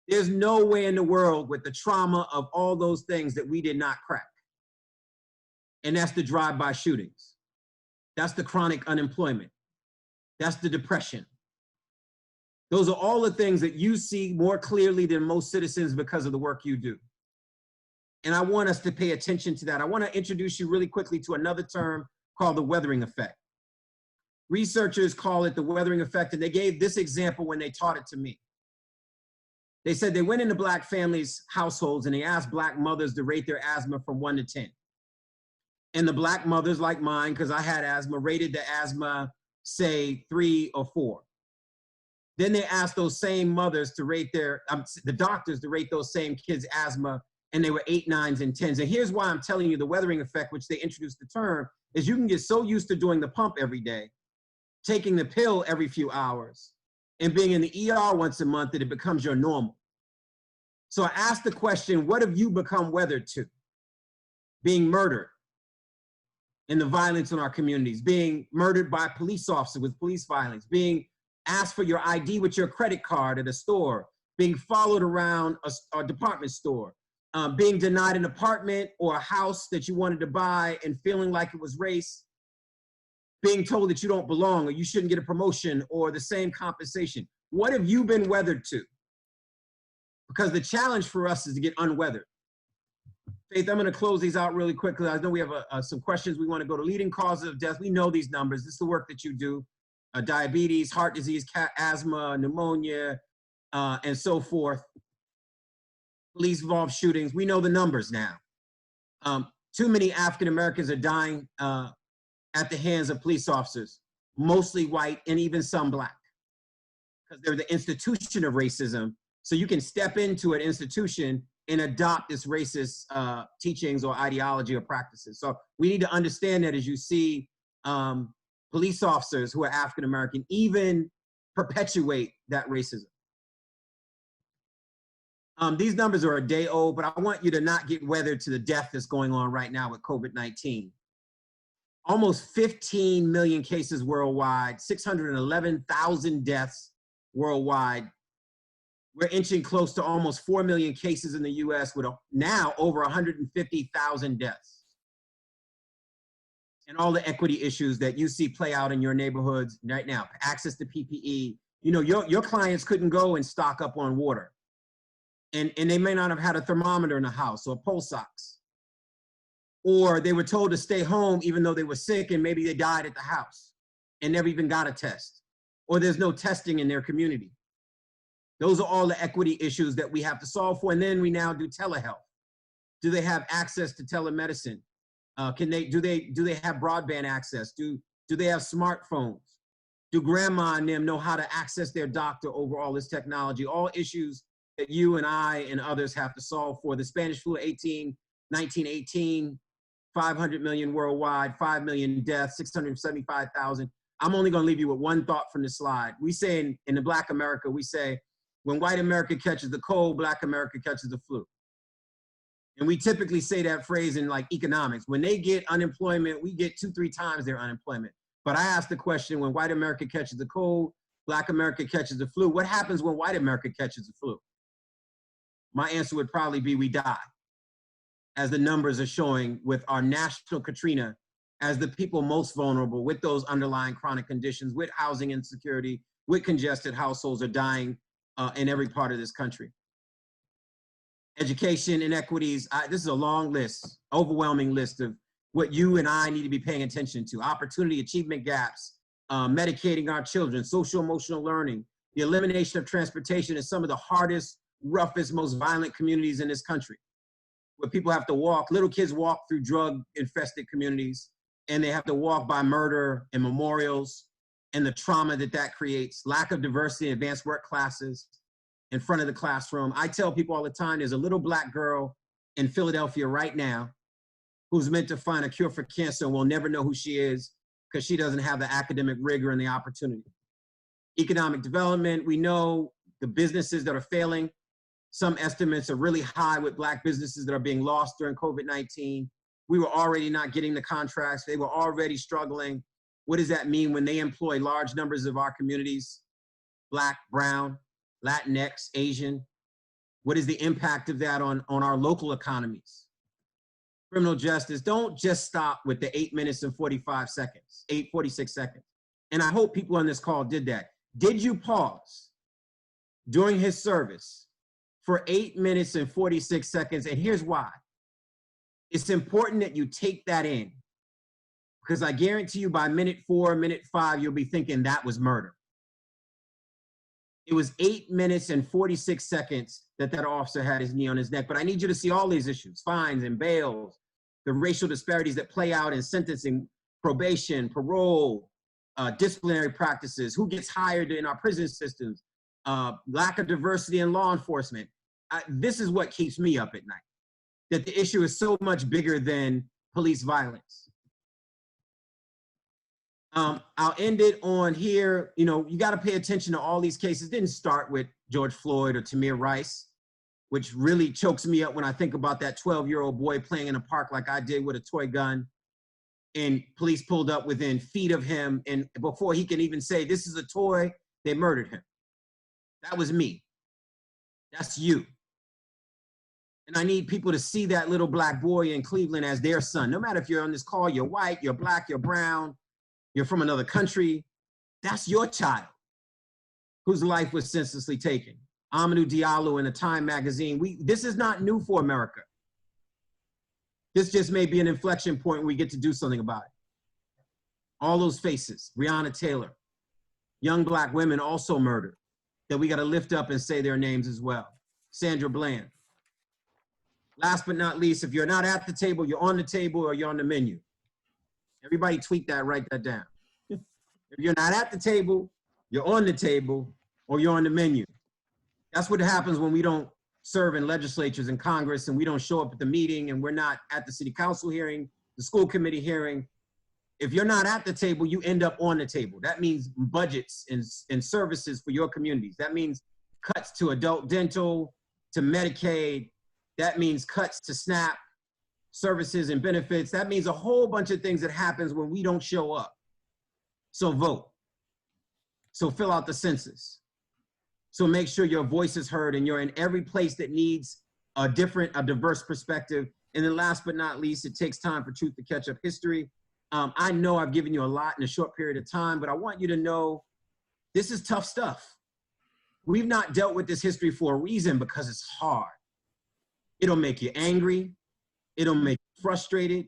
There's no way in the world with the trauma of all those things that we did not crack. And that's the drive-by shootings. That's the chronic unemployment. That's the depression. Those are all the things that you see more clearly than most citizens because of the work you do. And I want us to pay attention to that. I want to introduce you really quickly to another term called the weathering effect. Researchers call it the weathering effect, and they gave this example when they taught it to me. They said they went into Black families' households and they asked Black mothers to rate their asthma from 1 to 10. And the Black mothers, like mine, because I had asthma, rated the asthma, say 3 or 4. Then they asked those same mothers to rate the doctors to rate those same kids' asthma, and they were 8, 9s, and 10s. And here's why I'm telling you the weathering effect, which they introduced the term, is you can get so used to doing the pump every day, taking the pill every few hours, and being in the ER once a month that it becomes your normal. So I asked the question, what have you become weathered to? Being murdered in the violence in our communities, being murdered by police officers with police violence, being asked for your ID with your credit card at a store, being followed around a department store, being denied an apartment or a house that you wanted to buy and feeling like it was race, being told that you don't belong or you shouldn't get a promotion or the same compensation. What have you been weathered to? Because the challenge for us is to get unweathered. Faith, I'm going to close these out really quickly. I know we have some questions. We want to go to leading causes of death. We know these numbers. This is the work that you do. Diabetes, heart disease, asthma, pneumonia, and so forth. Police-involved shootings. We know the numbers now. Too many African Americans are dying at the hands of police officers, mostly white and even some Black, because they're the institution of racism. So you can step into an institution and adopt this racist teachings or ideology or practices. So we need to understand that as you see police officers who are African American even perpetuate that racism. These numbers are a day old, but I want you to not get weathered to the death that's going on right now with COVID-19. Almost 15 million cases worldwide, 611,000 deaths worldwide. We're inching close to almost 4 million cases in the US with now over 150,000 deaths. And all the equity issues that you see play out in your neighborhoods right now, access to PPE. You know, your clients couldn't go and stock up on water. And they may not have had a thermometer in the house or pulse ox. Or they were told to stay home even though they were sick and maybe they died at the house and never even got a test. Or there's no testing in their community. Those are all the equity issues that we have to solve for. And then we now do telehealth. Do they have access to telemedicine? Do they have broadband access? Do they have smartphones? Do grandma and them know how to access their doctor over all this technology? All issues that you and I and others have to solve for. The Spanish flu, 1918, 500 million worldwide, 5 million deaths, 675,000. I'm only going to leave you with one thought from this slide. We say in the Black America, we say, when white America catches the cold, Black America catches the flu. And we typically say that phrase in like economics. When they get unemployment, we get 2-3 times their unemployment. But I asked the question, when white America catches the cold, Black America catches the flu, what happens when white America catches the flu? My answer would probably be we die, as the numbers are showing with our national Katrina, as the people most vulnerable with those underlying chronic conditions, with housing insecurity, with congested households are dying in every part of this country. Education inequities, this is a long list, overwhelming list of what you and I need to be paying attention to. Opportunity achievement gaps, medicating our children, social emotional learning, the elimination of transportation in some of the hardest, roughest, most violent communities in this country, where people have to walk, little kids walk through drug-infested communities, and they have to walk by murder and memorials and the trauma that creates, lack of diversity in advanced work classes in front of the classroom. I tell people all the time, there's a little Black girl in Philadelphia right now who's meant to find a cure for cancer and will never know who she is because she doesn't have the academic rigor and the opportunity. Economic development, we know the businesses that are failing. Some estimates are really high with Black businesses that are being lost during COVID-19. We were already not getting the contracts. They were already struggling. What does that mean when they employ large numbers of our communities? Black, brown, Latinx, Asian. What is the impact of that on our local economies? Criminal justice, don't just stop with the 8 minutes and 45 seconds, 8:46 seconds. And I hope people on this call did that. Did you pause during his service for 8 minutes and 46 seconds? And here's why. It's important that you take that in, because I guarantee you by minute 4, minute 5, you'll be thinking that was murder. It was 8 minutes and 46 seconds that officer had his knee on his neck. But I need you to see all these issues, fines and bails, the racial disparities that play out in sentencing, probation, parole, disciplinary practices, who gets hired in our prison systems, lack of diversity in law enforcement. This is what keeps me up at night, that the issue is so much bigger than police violence. I'll end it on here. You know, you got to pay attention to all these cases. It didn't start with George Floyd or Tamir Rice, which really chokes me up when I think about that 12-year-old boy playing in a park like I did with a toy gun, and police pulled up within feet of him, and before he can even say, this is a toy, they murdered him. That was me. That's you. And I need people to see that little black boy in Cleveland as their son. No matter if you're on this call, you're white, you're black, you're brown, you're from another country, that's your child whose life was senselessly taken. Amadou Diallo in a Time magazine. This is not new for America. This just may be an inflection point where we get to do something about it. All those faces, Breonna Taylor, young black women also murdered, that we got to lift up and say their names as well. Sandra Bland. Last but not least, if you're not at the table, you're on the table or you're on the menu. Everybody tweet that, write that down. If you're not at the table, you're on the table or you're on the menu. That's what happens when we don't serve in legislatures and Congress and we don't show up at the meeting and we're not at the city council hearing, the school committee hearing. If you're not at the table, you end up on the table. That means budgets and services for your communities. That means cuts to adult dental, to Medicaid. That means cuts to SNAP services and benefits. That means a whole bunch of things that happens when we don't show up. So vote. So fill out the census. So make sure your voice is heard and you're in every place that needs a diverse perspective. And then last but not least, it takes time for truth to catch up history. I know I've given you a lot in a short period of time, but I want you to know this is tough stuff. We've not dealt with this history for a reason, because it's hard. It'll make you angry. It'll make you frustrated,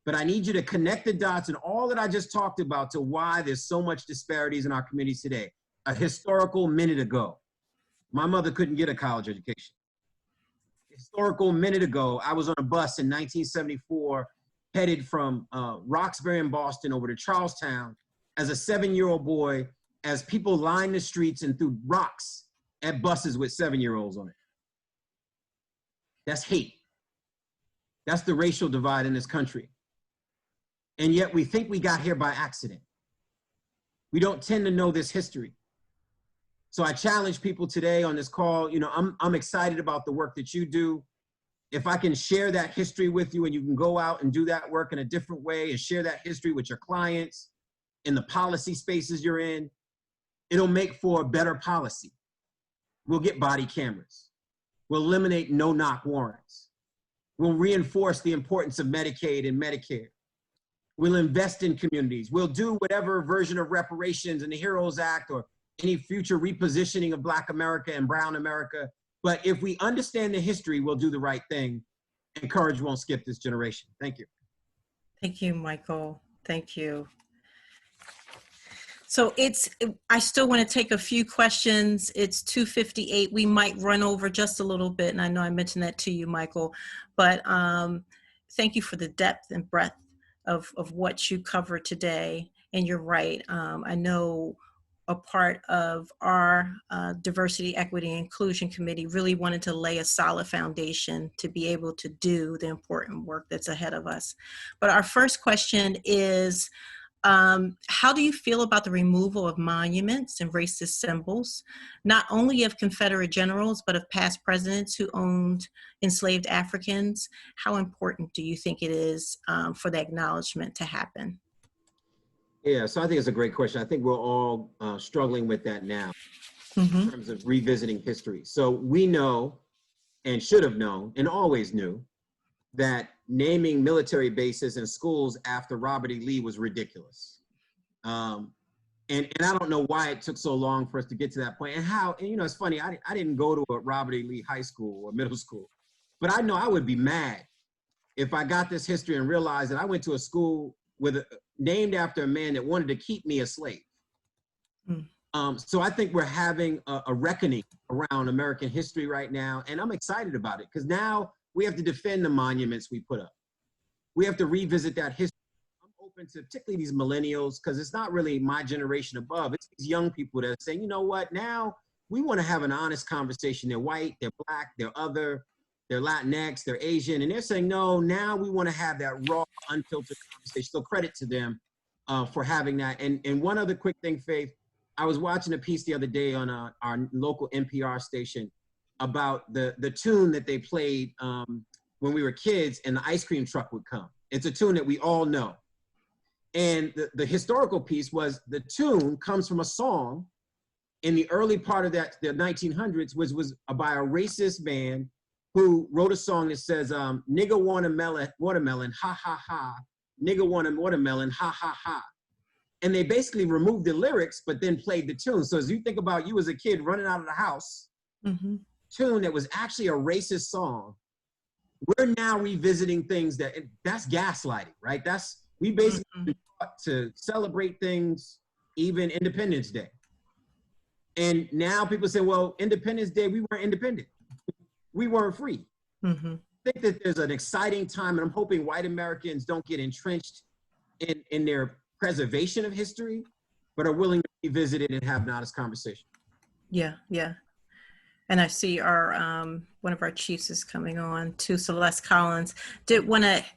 but I need you to connect the dots and all that I just talked about to why there's so much disparities in our communities today. A historical minute ago, my mother couldn't get a college education. Historical minute ago, I was on a bus in 1974, headed from Roxbury in Boston over to Charlestown as a 7-year-old boy, as people lined the streets and threw rocks at buses with 7-year-olds on it. That's hate. That's the racial divide in this country. And yet we think we got here by accident. We don't tend to know this history. So I challenge people today on this call, you know, I'm excited about the work that you do. If I can share that history with you and you can go out and do that work in a different way and share that history with your clients in the policy spaces you're in, it'll make for a better policy. We'll get body cameras. We'll eliminate no-knock warrants. We'll reinforce the importance of Medicaid and Medicare. We'll invest in communities. We'll do whatever version of reparations and the HEROES Act or any future repositioning of Black America and Brown America. But if we understand the history, we'll do the right thing, and courage won't skip this generation. Thank you. Thank you, Michael. Thank you. So I still want to take a few questions. It's 2:58. We might run over just a little bit, and I know I mentioned that to you, Michael, but thank you for the depth and breadth of what you cover today. And you're right. I know a part of our Diversity, Equity, and Inclusion Committee really wanted to lay a solid foundation to be able to do the important work that's ahead of us. But our first question is, how do you feel about the removal of monuments and racist symbols, not only of Confederate generals, but of past presidents who owned enslaved Africans? How important do you think it is for the acknowledgement to happen? Yeah, so I think it's a great question. I think we're all struggling with that now in terms of revisiting history. So we know, and should have known, and always knew, that naming military bases and schools after Robert E. Lee was ridiculous. And I don't know why it took so long for us to get to that point. And you know, it's funny, I didn't go to a Robert E. Lee high school or middle school, but I know I would be mad if I got this history and realized that I went to a school named after a man that wanted to keep me a slave. So I think we're having a reckoning around American history right now, and I'm excited about it because now we have to defend the monuments we put up. We have to revisit that history. I'm open to particularly these millennials because it's not really my generation above. It's these young people that are saying, you know what, now we want to have an honest conversation. They're white, they're black, they're other, they're Latinx, they're Asian, and they're saying, no, now we want to have that raw, unfiltered conversation. So credit to them for having that. And one other quick thing, Faith, I was watching a piece the other day on our local NPR station about the tune that they played when we were kids and the ice cream truck would come. It's a tune that we all know. And the historical piece was the tune comes from a song in the early part of the 1900s, which was by a racist man who wrote a song that says, nigga want a watermelon, ha, ha, ha. Nigga want a watermelon, ha, ha, ha. And they basically removed the lyrics, but then played the tune. So as you think about you as a kid running out of the house, tune that was actually a racist song, we're now revisiting things that's gaslighting, right? We basically taught to celebrate things, even Independence Day. And now people say, well, Independence Day, we weren't independent. We weren't free. I think that there's an exciting time, and I'm hoping white Americans don't get entrenched in their preservation of history, but are willing to revisit it and have an honest conversation. Yeah, yeah. And I see our one of our chiefs is coming on too, Celeste Collins.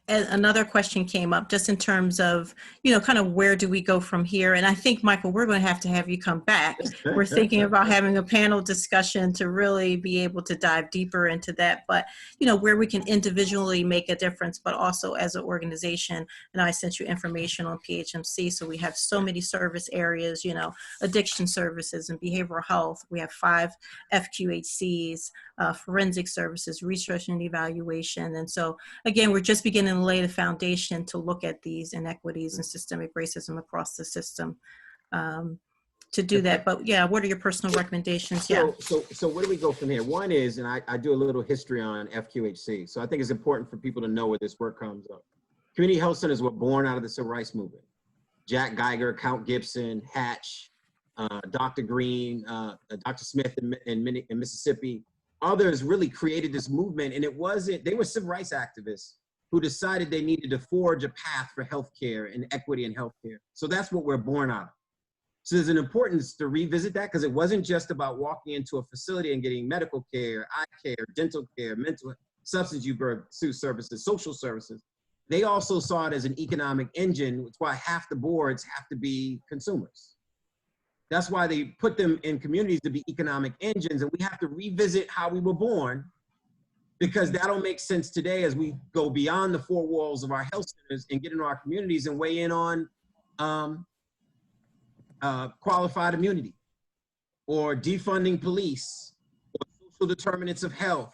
Another question came up just in terms of, kind of where do we go from here? And I think, Michael, we're going to have you come back. We're thinking about having a panel discussion to really be able to dive deeper into that, but, where we can individually make a difference, but also as an organization. And I sent you information on PHMC. So we have so many service areas, addiction services and behavioral health. We have 5 FQHCs, forensic services, research and evaluation. And so, again, we're just beginning to lay the foundation to look at these inequities and systemic racism across the system to do that. But yeah, what are your personal recommendations? So where do we go from here? One is, and I do a little history on FQHC. So I think it's important for people to know where this work comes up. Community health centers were born out of the civil rights movement. Jack Geiger, Count Gibson, Hatch, Dr. Green, Dr. Smith in Mississippi. Others really created this movement, and they were civil rights activists who decided they needed to forge a path for healthcare and equity in healthcare. So that's what we're born out of. So there's an importance to revisit that because it wasn't just about walking into a facility and getting medical care, eye care, dental care, mental substance use services, social services. They also saw it as an economic engine, which is why half the boards have to be consumers. That's why they put them in communities to be economic engines, and we have to revisit how we were born because that'll make sense today as we go beyond the 4 walls of our health centers and get into our communities and weigh in on qualified immunity or defunding police or social determinants of health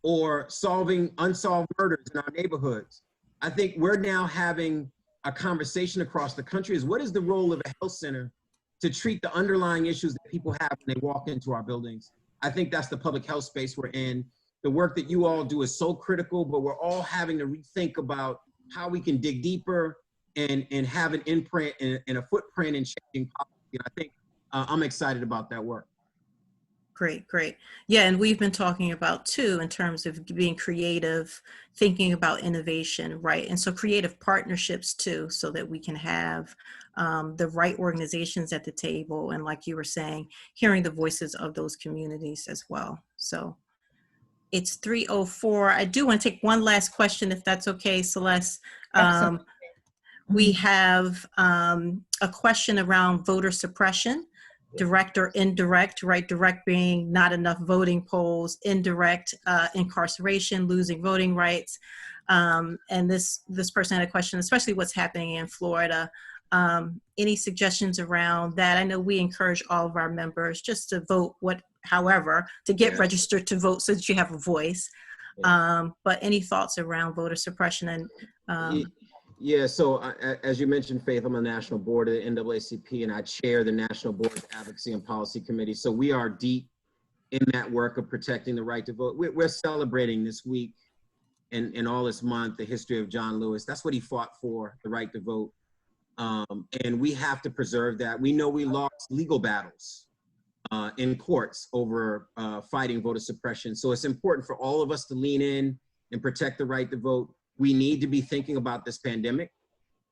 or solving unsolved murders in our neighborhoods. I think we're now having a conversation across the country is what is the role of a health center to treat the underlying issues that people have when they walk into our buildings. I think that's the public health space we're in. The work that you all do is so critical, but we're all having to rethink about how we can dig deeper and have an imprint and a footprint in changing policy. And I think I'm excited about that work. Great, great. Yeah, and we've been talking about too, in terms of being creative, thinking about innovation, right? And so creative partnerships too, so that we can have the right organizations at the table. And like you were saying, hearing the voices of those communities as well. So it's 3:04. I do want to take one last question, if that's okay, Celeste. We have a question around voter suppression. Direct or indirect, right? Direct being not enough voting polls, indirect incarceration, losing voting rights. And this person had a question, especially what's happening in Florida. Any suggestions around that? I know we encourage all of our members just to vote however, to get registered to vote so that you have a voice. But any thoughts around voter suppression and Yeah, so as you mentioned, Faith, I'm on the national board of the NAACP, and I chair the National Board Advocacy and Policy Committee. So we are deep in that work of protecting the right to vote. We're celebrating this week in all this month, the history of John Lewis. That's what he fought for, the right to vote. And we have to preserve that. We know we lost legal battles in courts over fighting voter suppression. So it's important for all of us to lean in and protect the right to vote. We need to be thinking about this pandemic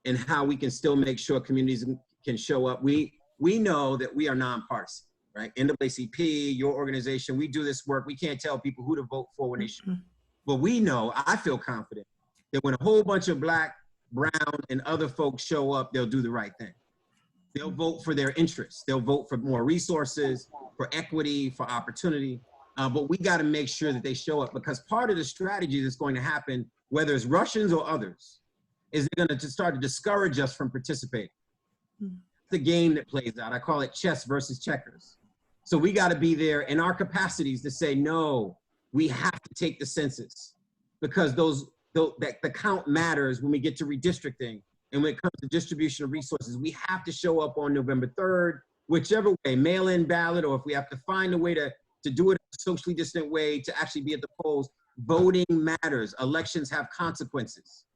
and how we can still make sure communities can show up. We know that we are nonpartisan, right? NAACP, your organization, we do this work. We can't tell people who to vote for when they should. But we know, I feel confident that when a whole bunch of Black, brown, and other folks show up, they'll do the right thing. They'll vote for their interests. They'll vote for more resources, for equity, for opportunity. But we got to make sure that they show up, because part of the strategy that's going to happen, whether it's Russians or others, is they're going to start to discourage us from participating. The game that plays out, I call it chess versus checkers. So we got to be there in our capacities to say, no, we have to take the census, because the count matters when we get to redistricting. And when it comes to distribution of resources, we have to show up on November 3rd, whichever way, mail-in ballot, or if we have to find a way to do it in a socially distant way, to actually be at the polls. Voting matters. Elections have consequences.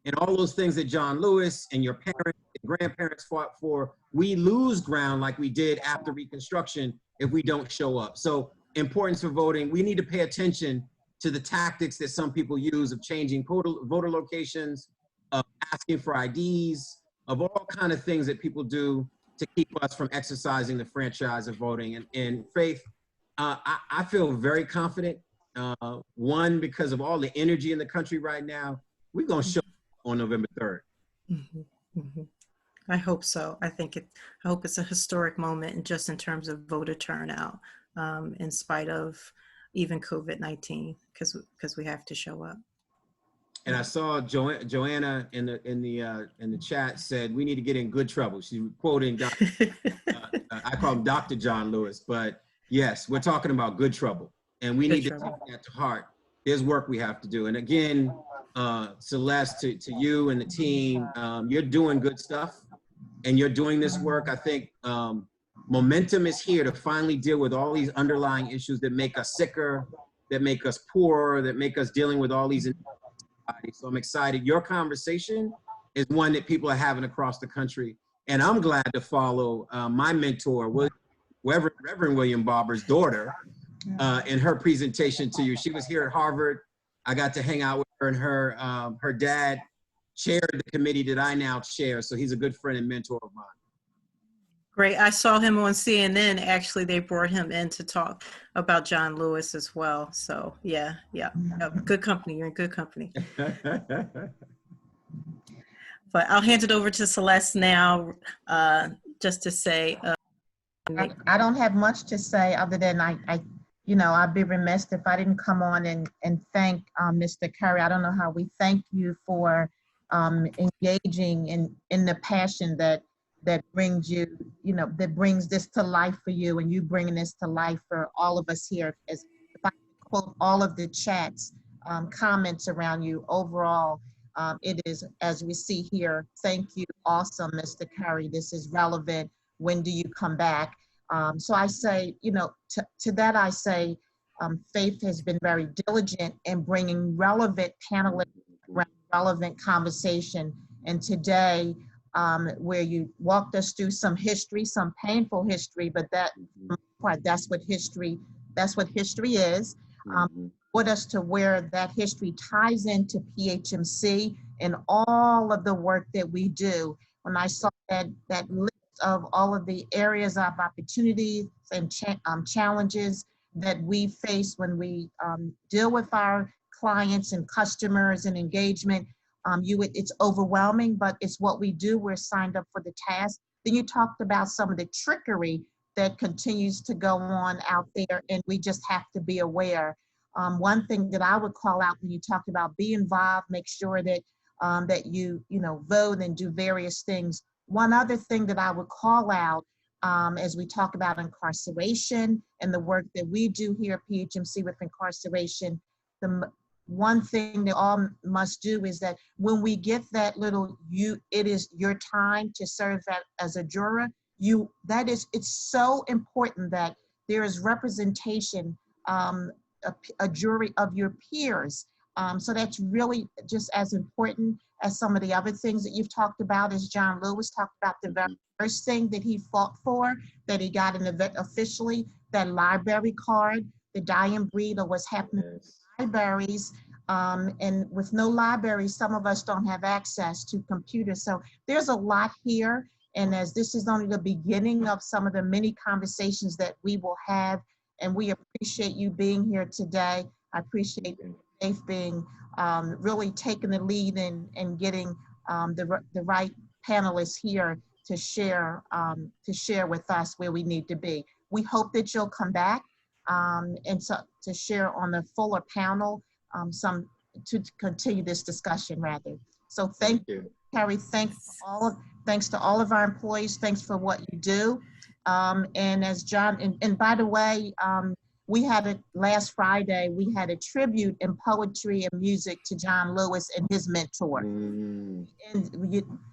And all those things that John Lewis and your parents and grandparents fought for, we lose ground like we did after Reconstruction if we don't show up. So importance for voting, we need to pay attention to the tactics that some people use of changing voter locations, of asking for IDs, of all kind of things that people do to keep us from exercising the franchise of voting. And Faith, I feel very confident. One, because of all the energy in the country right now, we're going to show up on November 3rd. I hope so. I hope it's a historic moment, and just in terms of voter turnout, in spite of even COVID-19, because we have to show up. And I saw Joanna in the chat said we need to get in good trouble. She's quoting I call him Dr. John Lewis, but yes, we're talking about good trouble, and we need to take that to heart. There's work we have to do. And again, Celeste, to you and the team, you're doing good stuff, and you're doing this work. I think momentum is here to finally deal with all these underlying issues that make us sicker, that make us poorer, that make us dealing with all these. So I'm excited. Your conversation is one that people are having across the country. And I'm glad to follow my mentor, Reverend William Barber's daughter, in her presentation to you. She was here at Harvard. I got to hang out with her, and her dad chaired the committee that I now chair. So he's a good friend and mentor of mine. Great. I saw him on CNN. Actually, they brought him in to talk about John Lewis as well. So yeah. Good company. You're in good company. But I'll hand it over to Celeste now, just to say. I don't have much to say other than I'd be remiss if I didn't come on and thank Mr. Curry. I don't know how we thank you for engaging in the passion that brings you, that brings this to life for you, and you bringing this to life for all of us here. As if I quote all of the chats, comments around you, overall, it is, as we see here, thank you, awesome, Mr. Curry. This is relevant. When do you come back? So I say, to that I say, Faith has been very diligent in bringing relevant panelists, relevant conversation. And today, where you walked us through some history, some painful history, but that's what history is. Put us to where that history ties into PHMC and all of the work that we do. When I saw that list of all of the areas of opportunity and challenges that we face when we deal with our clients and customers and engagement, it's overwhelming, but it's what we do. We're signed up for the task. Then you talked about some of the trickery that continues to go on out there, and we just have to be aware. One thing that I would call out when you talk about be involved, make sure that that you vote and do various things. One other thing that I would call out as we talk about incarceration and the work that we do here at PHMC with incarceration, the one thing that all must do is that when we get that it is your time to serve as a juror, it's so important that there is representation, a jury of your peers, So that's really just as important as some of the other things that you've talked about, as John Lewis talked about the very first thing that he fought for, that he got an event officially, that library card. The dying breed of what's happening in libraries. And with no libraries, some of us don't have access to computers. So there's a lot here. And as this is only the beginning of some of the many conversations that we will have, and we appreciate you being here today. I appreciate Faith being really taking the lead and getting the right panelists here to share with us where we need to be. We hope that you'll come back and so to share on the fuller panel to continue this discussion rather. So thank you, Carrie. Thanks to all of our employees. Thanks for what you do. And as John, and by the way, we had it last Friday, we had a tribute in poetry and music to John Lewis and his mentor. And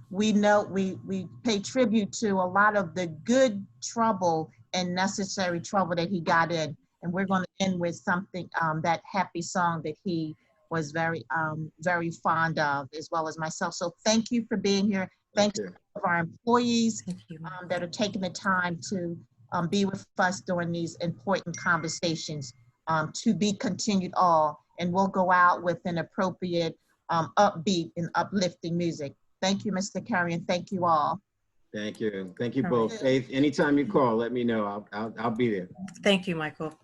we know we pay tribute to a lot of the good trouble and necessary trouble that he got in. And we're going to end with something, that happy song that he was very fond of, as well as myself. So thank you for being here. Thanks to our employees that are taking the time to be with us during these important conversations, to be continued all. And we'll go out with an appropriate upbeat and uplifting music. Thank you, Mr. Curry, and thank you all. Thank you. Thank you both. Faith, anytime you call, let me know. I'll be there. Thank you, Michael.